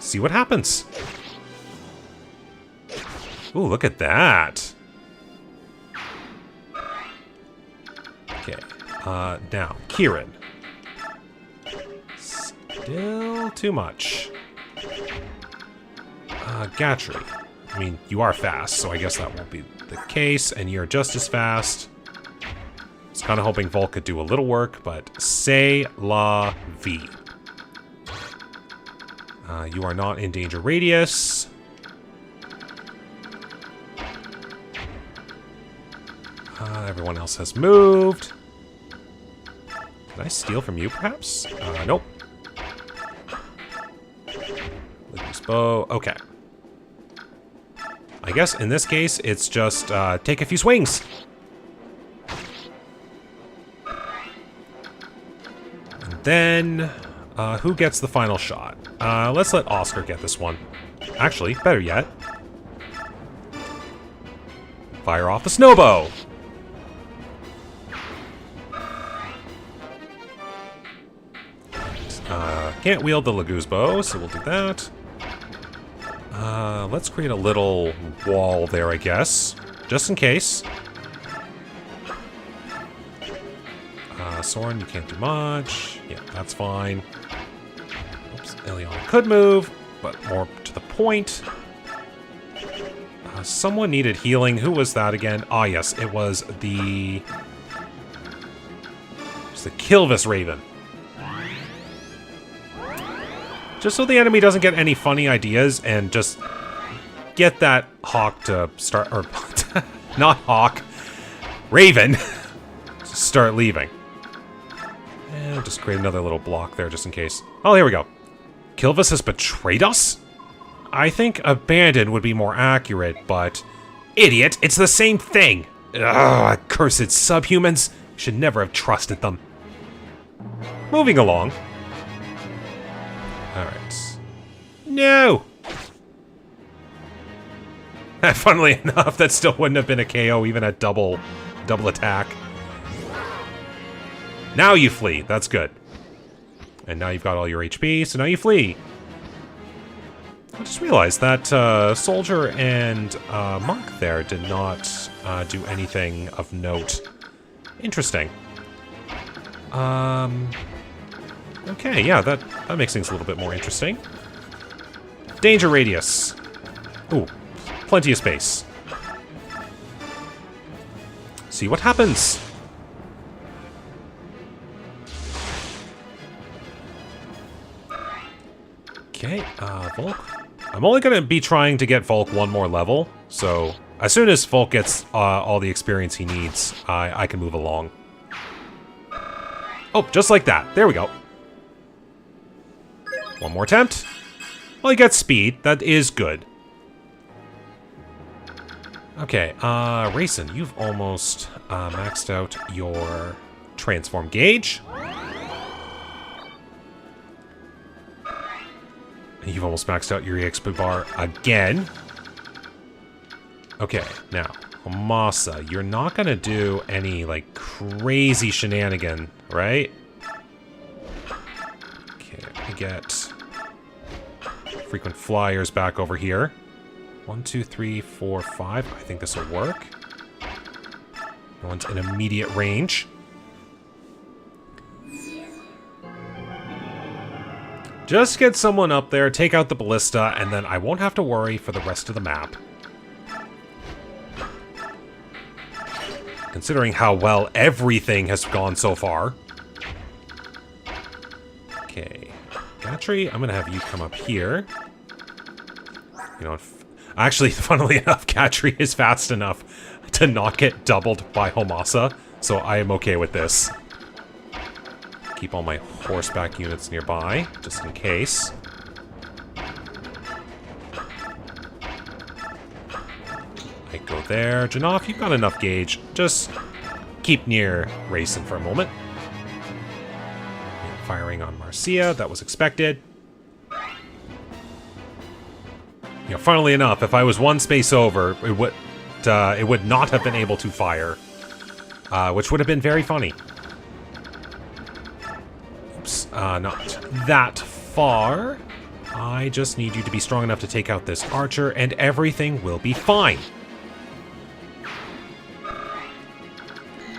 See what happens. Ooh, look at that. Okay, now, Kieran. Still too much. Gatry. I mean, you are fast, so I guess that won't be the case, and you're just as fast. I was kind of hoping Volk could do a little work, but c'est la vie. You are not in danger radius. Everyone else has moved. Did I steal from you, perhaps? Nope. Lucas bow. Okay. I guess in this case, it's just take a few swings. And then, who gets the final shot? Let's let Oscar get this one. Actually, better yet. Fire off the snowbow. Can't wield the Laguz bow, so we'll do that. Let's create a little wall there, I guess. Just in case. Soren, you can't do much. Yeah, that's fine. Oops, Eliana could move, but more to the point. Someone needed healing. Who was that again? Ah, yes, it was the... It's the Kilvas Raven. Just so the enemy doesn't get any funny ideas and just get that Hawk to start, or not Hawk, Raven, to start leaving. And just create another little block there just in case. Oh, here we go. Kilvas has betrayed us? I think abandoned would be more accurate, but... Idiot, it's the same thing! Ugh, cursed subhumans. Should never have trusted them. Moving along. Alright. No! Funnily enough, that still wouldn't have been a KO even at double attack. Now you flee. That's good. And now you've got all your HP, so now you flee. I just realized that Soldier and Monk there did not do anything of note. Interesting. Okay, yeah, that makes things a little bit more interesting. Danger radius. Ooh, plenty of space. See what happens. Okay, Volk. I'm only going to be trying to get Volk one more level, so as soon as Volk gets all the experience he needs, I can move along. Oh, just like that. There we go. One more attempt. Well, he gets speed. That is good. Okay, Rayson, you've almost maxed out your transform gauge. You've almost maxed out your EXP bar again. Okay, now, Masa, you're not gonna do any, like, crazy shenanigan, right? Okay, let me get frequent flyers back over here. 1, 2, 3, 4, 5. I think this will work. No one's in immediate range. Just get someone up there, take out the ballista, and then I won't have to worry for the rest of the map. Considering how well everything has gone so far. Okay. Gatry, I'm gonna have you come up here. You know, actually, funnily enough, Gatry is fast enough to not get doubled by Homasa, so I am okay with this. Keep all my horseback units nearby, just in case. I go there. Janov, you've got enough gauge. Just keep near Rayson for a moment. Firing on Marcia, that was expected. You know, funnily enough, if I was one space over, it would not have been able to fire, which would have been very funny. Oops, not that far. I just need you to be strong enough to take out this archer, and everything will be fine.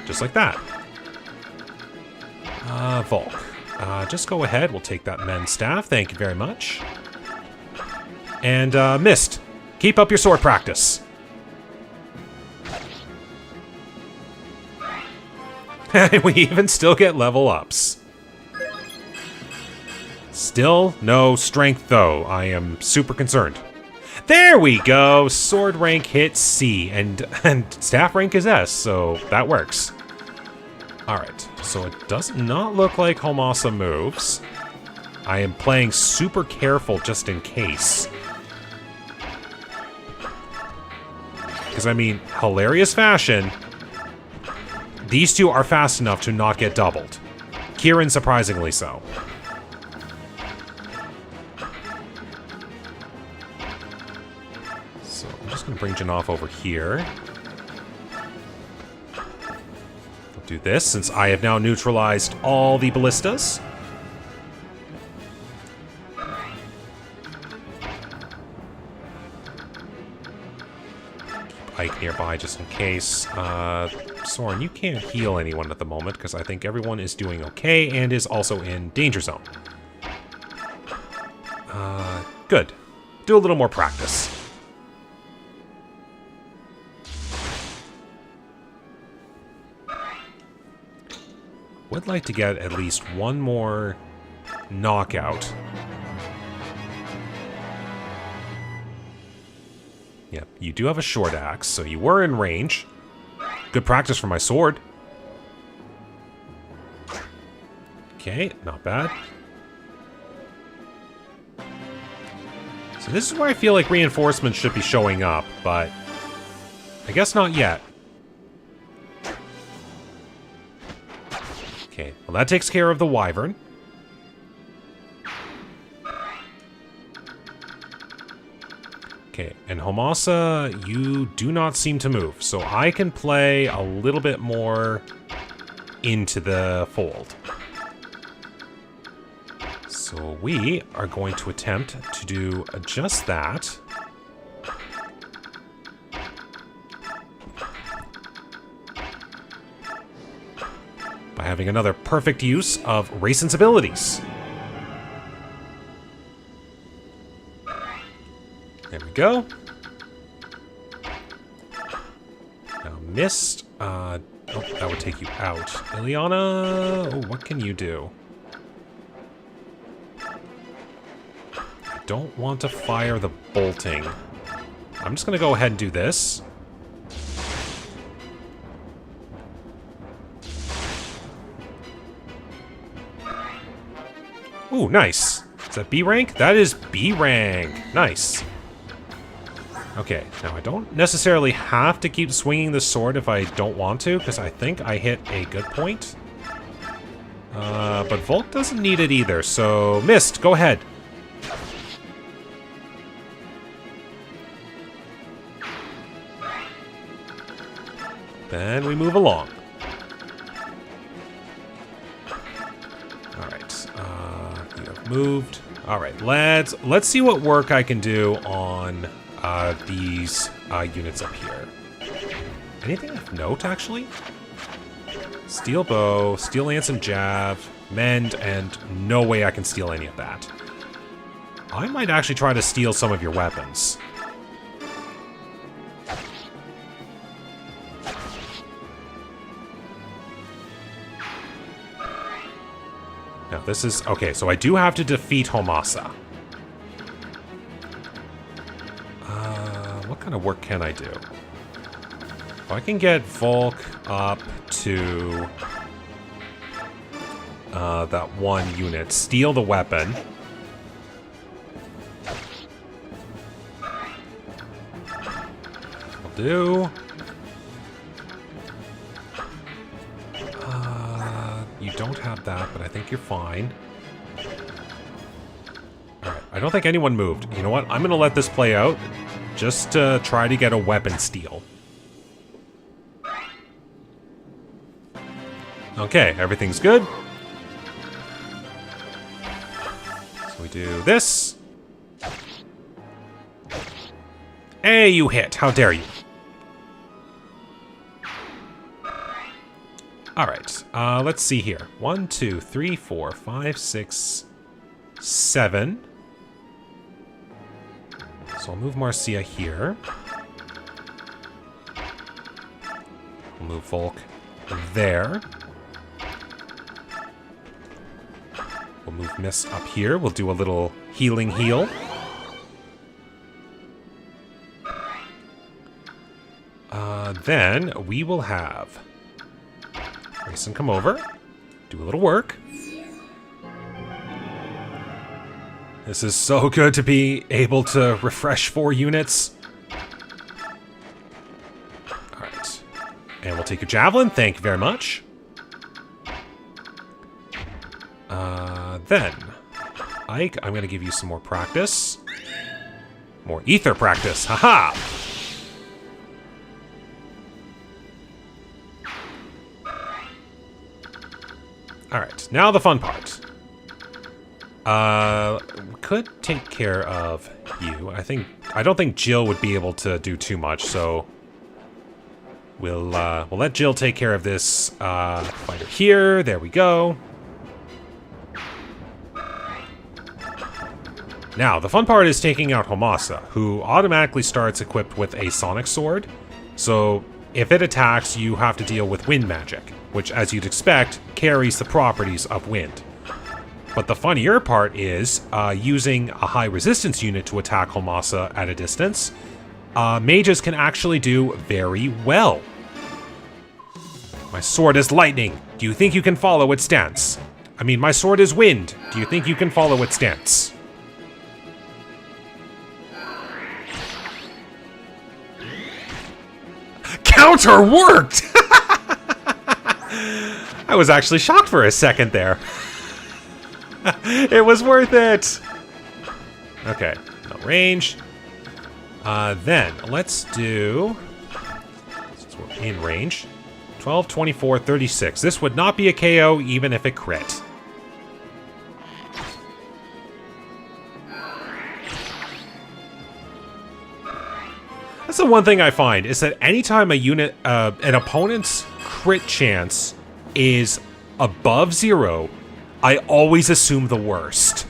Just like that. Volk. Just go ahead. We'll take that men's staff. Thank you very much. And, missed. Keep up your sword practice. We even still get level ups. Still no strength, though. I am super concerned. There we go! Sword rank hits C, and staff rank is S, so that works. Alright, so it does not look like Homasa moves. I am playing super careful just in case. Because, I mean, hilarious fashion, these two are fast enough to not get doubled. Kieran, surprisingly so. So, I'm just going to bring Janov over here. I'll do this, since I have now neutralized all the ballistas. Ike nearby just in case. Soren, you can't heal anyone at the moment because I think everyone is doing okay and is also in danger zone. Good. Do a little more practice. Would like to get at least one more knockout. Yeah, you do have a short axe, so you were in range. Good practice for my sword. Okay, not bad. So this is where I feel like reinforcements should be showing up, but I guess not yet. Okay, well that takes care of the wyvern. Okay, and Homasa, you do not seem to move, so I can play a little bit more into the fold. So we are going to attempt to do just that. By having another perfect use of Raisin's abilities. There we go. Now missed. Oh, that would take you out. Ileana, oh, what can you do? I don't want to fire the bolting. I'm just going to go ahead and do this. Ooh, nice. Is that B rank? That is B rank. Nice. Okay, now I don't necessarily have to keep swinging the sword if I don't want to, because I think I hit a good point. But Volk doesn't need it either, so missed, go ahead. Then we move along. Alright, you have moved. Alright, let's see what work I can do on these units up here. Anything of note, actually? Steel bow, steel lance and jab, mend, and no way I can steal any of that. I might actually try to steal some of your weapons. Now this is... okay, so I do have to defeat Homasa. What kind of work can I do? If I can get Volk up to that one unit, steal the weapon. Will do. You don't have that, but I think you're fine. Alright, I don't think anyone moved. You know what? I'm gonna let this play out. Just to try to get a weapon steal. Okay, everything's good. So we do this. Hey, you hit! How dare you! Alright, let's see here. 1, 2, 3, 4, 5, 6, 7. So I'll move Marcia here. We'll move Volk there. We'll move Mist up here. We'll do a little healing heal. Then we will have Grayson come over, do a little work. This is so good to be able to refresh 4 units. Alright. And we'll take a javelin. Thank you very much. Then, Ike, I'm going to give you some more practice. More ether practice. Haha! Alright, now the fun part. We could take care of you. I don't think Jill would be able to do too much, so we'll let Jill take care of this fighter here. There we go. Now, the fun part is taking out Homasa, who automatically starts equipped with a sonic sword. So, if it attacks, you have to deal with wind magic, which, as you'd expect, carries the properties of wind. But the funnier part is, using a high resistance unit to attack Homasa at a distance, mages can actually do very well. My sword is lightning. Do you think you can follow its stance? I mean, my sword is wind. Do you think you can follow its stance? Counter worked! I was actually shocked for a second there. It was worth it! Okay, no range. Then, let's do... Since we're in range. 12, 24, 36. This would not be a KO even if it crit. That's the one thing I find, is that anytime a unit, an opponent's crit chance is above 0, I always assume the worst.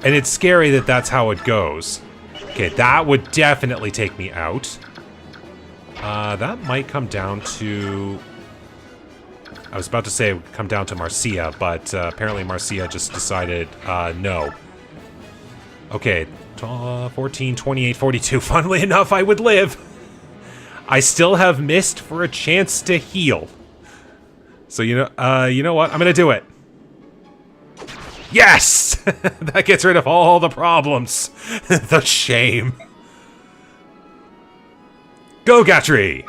And it's scary that that's how it goes. Okay, that would definitely take me out. That might come down to... I was about to say it would come down to Marcia, but apparently Marcia just decided no. Okay, 14, 28, 42. Funnily enough, I would live. I still have Mist for a chance to heal. So you know what? I'm gonna do it. Yes! That gets rid of all the problems. The shame. Go, Gatry!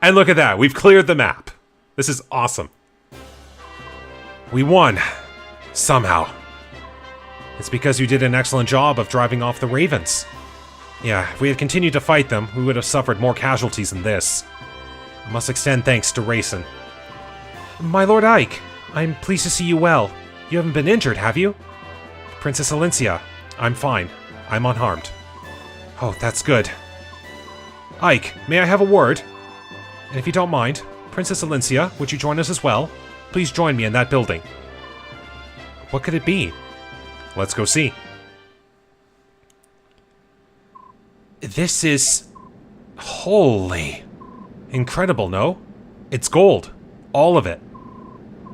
And look at that, we've cleared the map. This is awesome. We won. Somehow. It's because you did an excellent job of driving off the Ravens. Yeah, if we had continued to fight them, we would have suffered more casualties than this. I must extend thanks to Rayson. My Lord Ike, I'm pleased to see you well. You haven't been injured, have you? Princess Alencia, I'm fine. I'm unharmed. Oh, that's good. Ike, may I have a word? And if you don't mind, Princess Alencia, would you join us as well? Please join me in that building. What could it be? Let's go see. This is... holy... incredible, no? It's gold. All of it.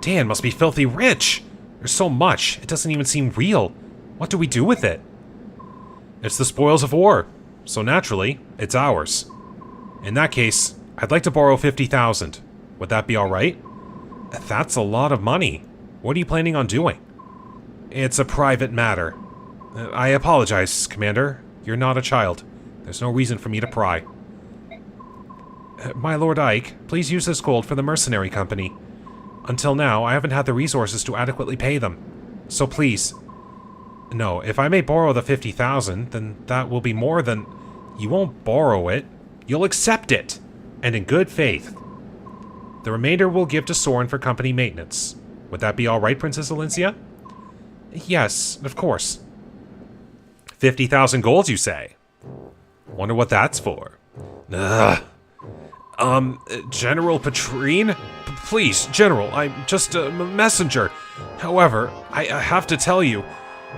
Daein must be filthy rich. There's so much, it doesn't even seem real. What do we do with it? It's the spoils of war. So naturally, it's ours. In that case, I'd like to borrow 50,000. Would that be alright? That's a lot of money. What are you planning on doing? It's a private matter. I apologize, Commander. You're not a child. There's no reason for me to pry. My Lord Ike, please use this gold for the mercenary company. Until now, I haven't had the resources to adequately pay them. So please. No, if I may borrow the 50,000, then that will be more than... You won't borrow it. You'll accept it. And in good faith. The remainder we'll give to Soren for company maintenance. Would that be alright, Princess Alencia? Yes, of course. 50,000 golds, you say? Wonder what that's for. Ugh. General Petrine? Please, General, I'm just a messenger. However, I have to tell you,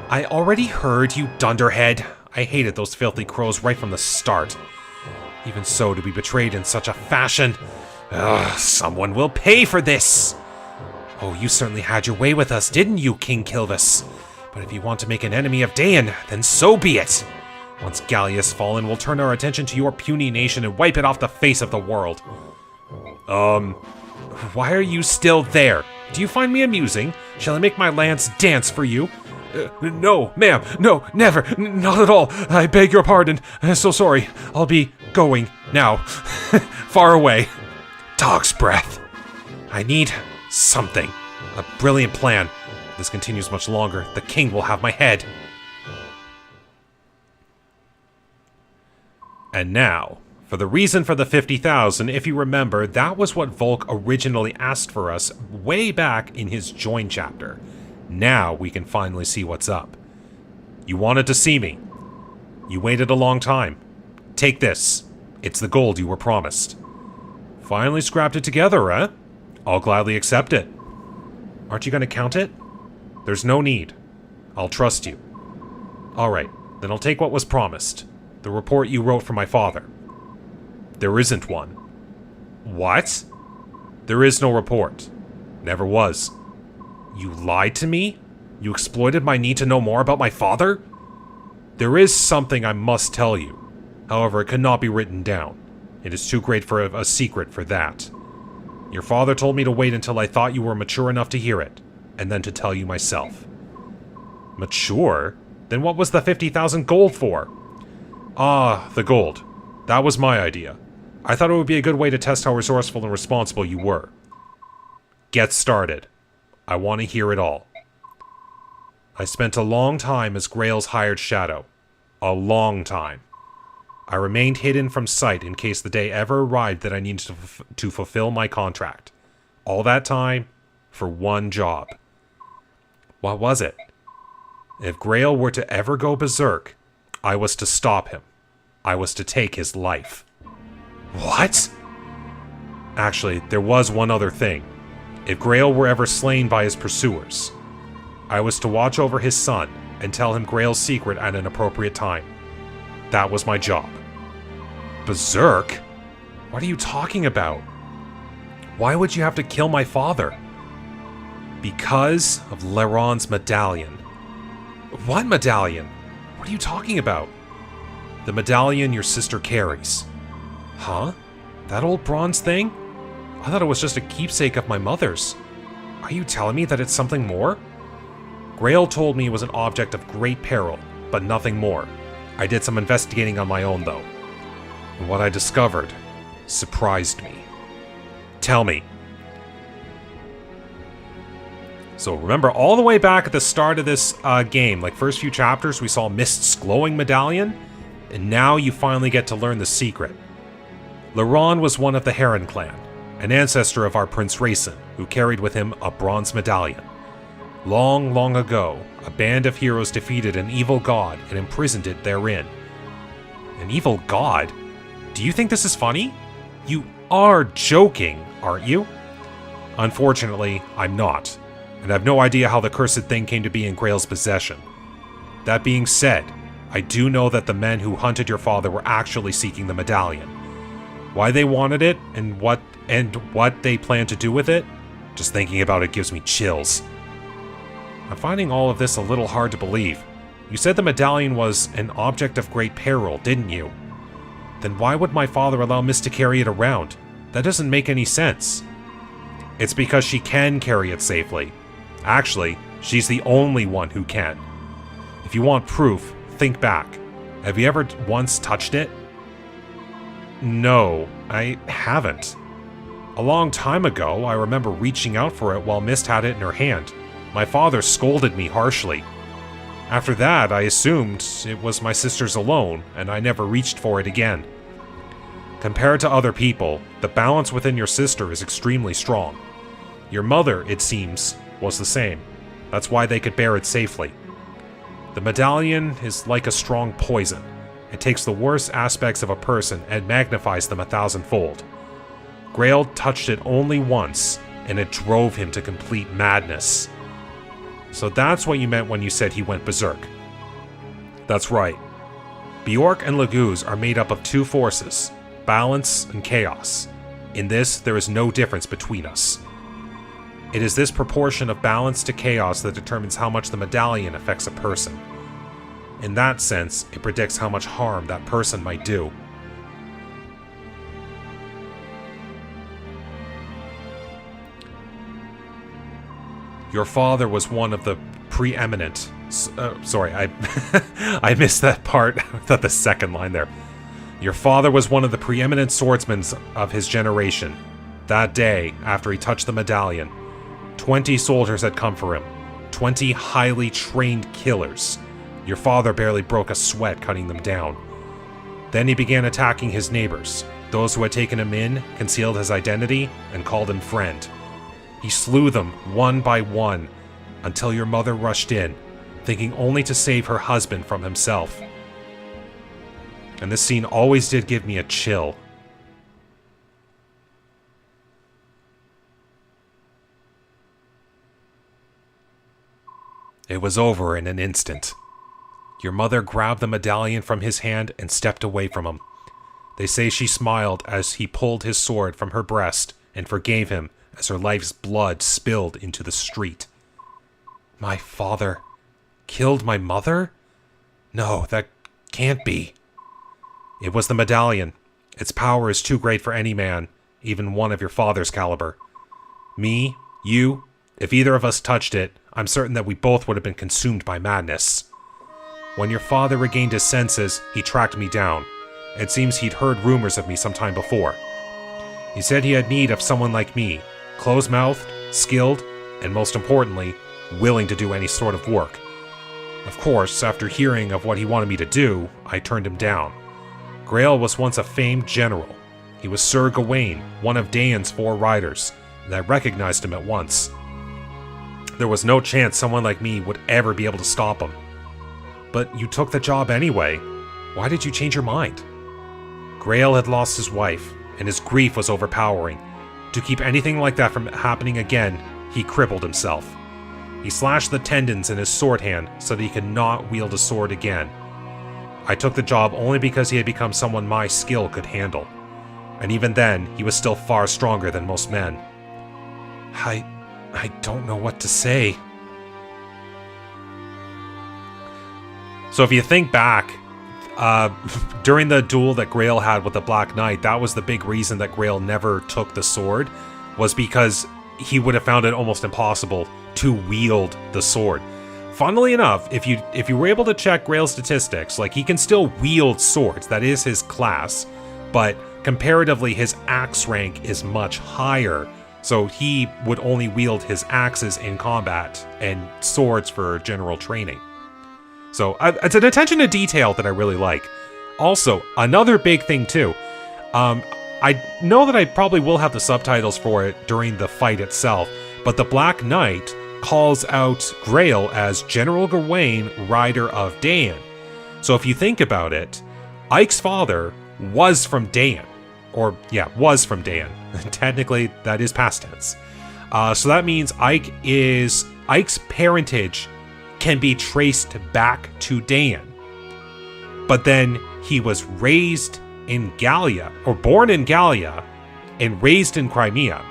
I already heard, you dunderhead. I hated those filthy crows right from the start. Even so, to be betrayed in such a fashion... Ugh, someone will pay for this! Oh, you certainly had your way with us, didn't you, King Kilvas? But if you want to make an enemy of Daein, then so be it! Once Gallia has fallen, we'll turn our attention to your puny nation and wipe it off the face of the world. Why are you still there? Do you find me amusing? Shall I make my lance dance for you? No, ma'am, no, never, not at all. I beg your pardon. So sorry. I'll be going now. Far away. Dog's breath. I need something. A brilliant plan. If this continues much longer, the king will have my head. And now, for the reason for the 50,000, if you remember, that was what Volk originally asked for us way back in his join chapter. Now we can finally see what's up. You wanted to see me. You waited a long time. Take this. It's the gold you were promised. Finally scrapped it together, eh? I'll gladly accept it. Aren't you going to count it? There's no need. I'll trust you. Alright, then I'll take what was promised. The report you wrote for my father. There isn't one. What? There is no report. Never was. You lied to me? You exploited my need to know more about my father? There is something I must tell you. However, it cannot be written down. It is too great for a secret for that. Your father told me to wait until I thought you were mature enough to hear it, and then to tell you myself. Mature? Then what was the 50,000 gold for? Ah, the gold. That was my idea. I thought it would be a good way to test how resourceful and responsible you were. Get started. I want to hear it all. I spent a long time as Grail's hired shadow. A long time. I remained hidden from sight in case the day ever arrived that I needed to fulfill my contract. All that time, for one job. What was it? If Grail were to ever go berserk, I was to stop him. I was to take his life. What? Actually, there was one other thing. If Grail were ever slain by his pursuers, I was to watch over his son and tell him Grail's secret at an appropriate time. That was my job. Berserk? What are you talking about? Why would you have to kill my father? Because of Leron's medallion. What medallion? What are you talking about? The medallion your sister carries. Huh? That old bronze thing? I thought it was just a keepsake of my mother's. Are you telling me that it's something more? Grail told me it was an object of great peril, but nothing more. I did some investigating on my own, though. And what I discovered surprised me. Tell me. So remember, all the way back at the start of this game, like first few chapters, we saw Mist's glowing medallion, and now you finally get to learn the secret. Leron was one of the Heron clan, an ancestor of our Prince Racin, who carried with him a bronze medallion. Long, long ago, a band of heroes defeated an evil god and imprisoned it therein. An evil god? Do you think this is funny? You are joking, aren't you? Unfortunately, I'm not, and I have no idea how the cursed thing came to be in Grail's possession. That being said, I do know that the men who hunted your father were actually seeking the medallion. Why they wanted it, and what they plan to do with it, just thinking about it gives me chills. I'm finding all of this a little hard to believe. You said the medallion was an object of great peril, didn't you? Then why would my father allow Mist to carry it around? That doesn't make any sense. It's because she can carry it safely. Actually, she's the only one who can. If you want proof, think back. Have you ever once touched it? No, I haven't. A long time ago, I remember reaching out for it while Mist had it in her hand. My father scolded me harshly. After that, I assumed it was my sister's alone, and I never reached for it again. Compared to other people, the balance within your sister is extremely strong. Your mother, it seems, was the same. That's why they could bear it safely. The medallion is like a strong poison. It takes the worst aspects of a person and magnifies them 1,000-fold. Grail touched it only once, and it drove him to complete madness. So that's what you meant when you said he went berserk. That's right. Bjork and Laguz are made up of two forces, balance and chaos. In this, there is no difference between us. It is this proportion of balance to chaos that determines how much the medallion affects a person. In that sense, it predicts how much harm that person might do. Your father was one of the preeminent... sorry, I missed that part. I thought the second line there. Your father was one of the preeminent swordsmen of his generation. That day, after he touched the medallion, 20 soldiers had come for him. 20 highly trained killers. Your father barely broke a sweat cutting them down. Then he began attacking his neighbors, those who had taken him in, concealed his identity, and called him friend. He slew them one by one until your mother rushed in, thinking only to save her husband from himself. And this scene always did give me a chill. It was over in an instant. Your mother grabbed the medallion from his hand and stepped away from him. They say she smiled as he pulled his sword from her breast and forgave him as her life's blood spilled into the street. My father killed my mother? No, that can't be. It was the medallion. Its power is too great for any man, even one of your father's caliber. Me, you, if either of us touched it, I'm certain that we both would have been consumed by madness. When your father regained his senses, he tracked me down. It seems he'd heard rumors of me some time before. He said he had need of someone like me, close-mouthed, skilled, and most importantly, willing to do any sort of work. Of course, after hearing of what he wanted me to do, I turned him down. Grail was once a famed general. He was Sir Gawain, one of Daein's 4 riders, and I recognized him at once. There was no chance someone like me would ever be able to stop him. But you took the job anyway. Why did you change your mind? Grail had lost his wife, and his grief was overpowering. To keep anything like that from happening again, he crippled himself. He slashed the tendons in his sword hand so that he could not wield a sword again. I took the job only because he had become someone my skill could handle. And even then, he was still far stronger than most men. I don't know what to say. So if you think back, during the duel that Grail had with the Black Knight, that was the big reason that Grail never took the sword, was because he would have found it almost impossible to wield the sword. Funnily enough, if you were able to check Grail's statistics, like, he can still wield swords, that is his class, but comparatively his axe rank is much higher, so he would only wield his axes in combat and swords for general training. So it's an attention to detail that I really like. Also, another big thing too, I know that I probably will have the subtitles for it during the fight itself, but the Black Knight calls out Grail as General Gawain, rider of Daein. So if you think about it, Ike's father was from Daein. Or, yeah, was from Daein. Technically, that is past tense. So that means Ike's parentage can be traced back to Daein. But then he was raised in Gallia, or born in Gallia, and raised in Crimea.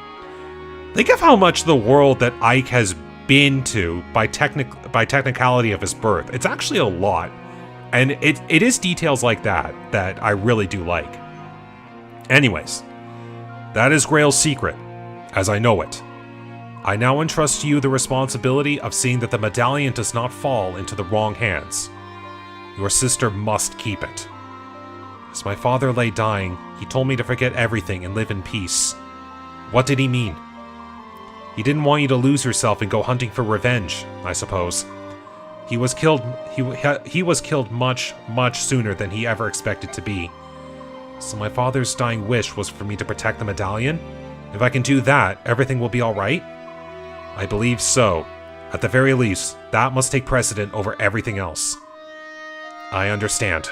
Think of how much the world that Ike has been to by technicality of his birth. It's actually a lot. And it is details like that that I really do like. Anyways, that is Grail's secret, as I know it. I now entrust to you the responsibility of seeing that the medallion does not fall into the wrong hands. Your sister must keep it. As my father lay dying, he told me to forget everything and live in peace. What did he mean? He didn't want you to lose yourself and go hunting for revenge, I suppose. He was killed much, much sooner than he ever expected to be. So my father's dying wish was for me to protect the medallion? If I can do that, everything will be alright? I believe so. At the very least, that must take precedent over everything else. I understand.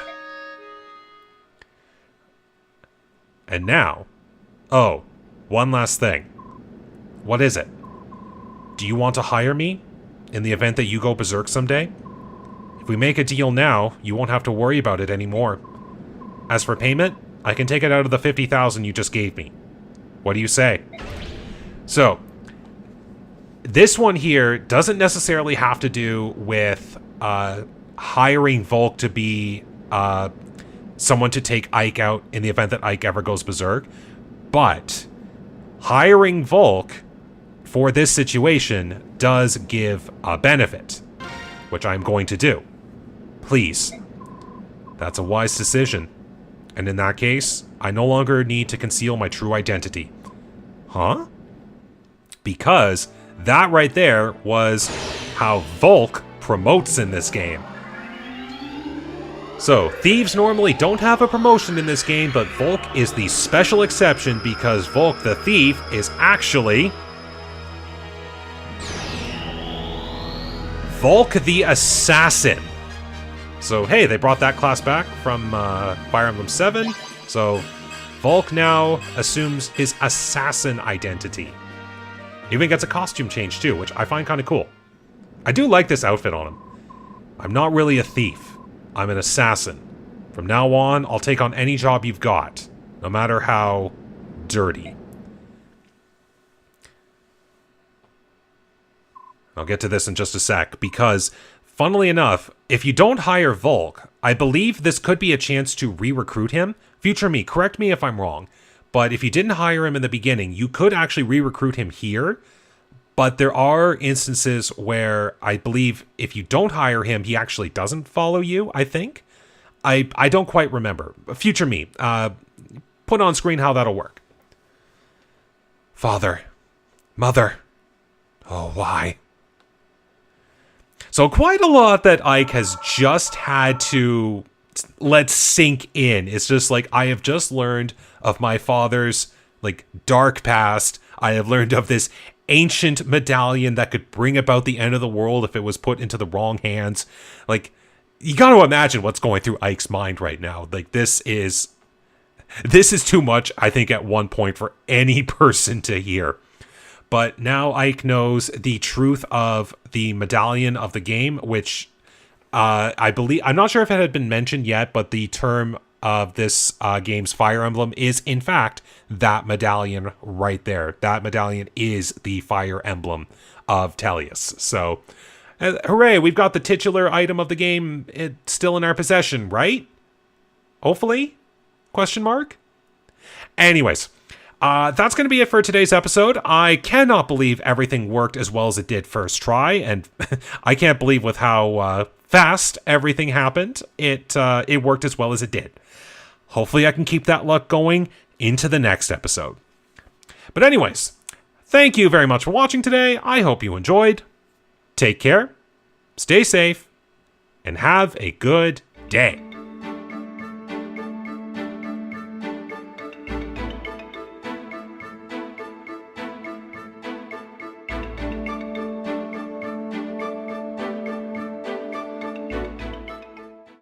And now... Oh, one last thing. What is it? Do you want to hire me? in the event that you go berserk someday. If we make a deal now, you won't have to worry about it anymore. As for payment, I can take it out of the 50,000 you just gave me. What do you say? So, this one here doesn't necessarily have to do with hiring Volk to be someone to take Ike out in the event that Ike ever goes berserk, but hiring Volk for this situation does give a benefit, which I'm going to do. Please. That's a wise decision. And in that case, I no longer need to conceal my true identity. Huh? Because that right there was how Volk promotes in this game. So, thieves normally don't have a promotion in this game, but Volk is the special exception because Volk the thief is actually Volk the Assassin. So, hey, they brought that class back from Fire Emblem 7. So, Volk now assumes his assassin identity. Even gets a costume change, too, which I find kind of cool. I do like this outfit on him. I'm not really a thief. I'm an assassin. From now on, I'll take on any job you've got, no matter how dirty. I'll get to this in just a sec, because, funnily enough, if you don't hire Volk, I believe this could be a chance to re-recruit him. Future me, correct me if I'm wrong, but if you didn't hire him in the beginning, you could actually re-recruit him here, but there are instances where I believe if you don't hire him, he actually doesn't follow you, I think. I don't quite remember. Future me, put on screen how that'll work. Father. Mother. Oh, why? So quite a lot that Ike has just had to let sink in. It's just like, I have just learned of my father's, like, dark past. I have learned of this ancient medallion that could bring about the end of the world if it was put into the wrong hands. Like, you got to imagine what's going through Ike's mind right now. Like, this is too much, I think, at one point for any person to hear. But now Ike knows the truth of the medallion of the game, which I believe, I'm not sure if it had been mentioned yet, but the term of this game's Fire Emblem is, in fact, that medallion right there. That medallion is the Fire Emblem of Tellius. So, hooray, we've got the titular item of the game still in our possession, right? Hopefully? Question mark? Anyways. That's going to be it for today's episode. I cannot believe everything worked as well as it did first try, and I can't believe with how fast everything happened, it worked as well as it did. Hopefully I can keep that luck going into the next episode. But anyways, thank you very much for watching today. I hope you enjoyed. Take care, stay safe, and have a good day.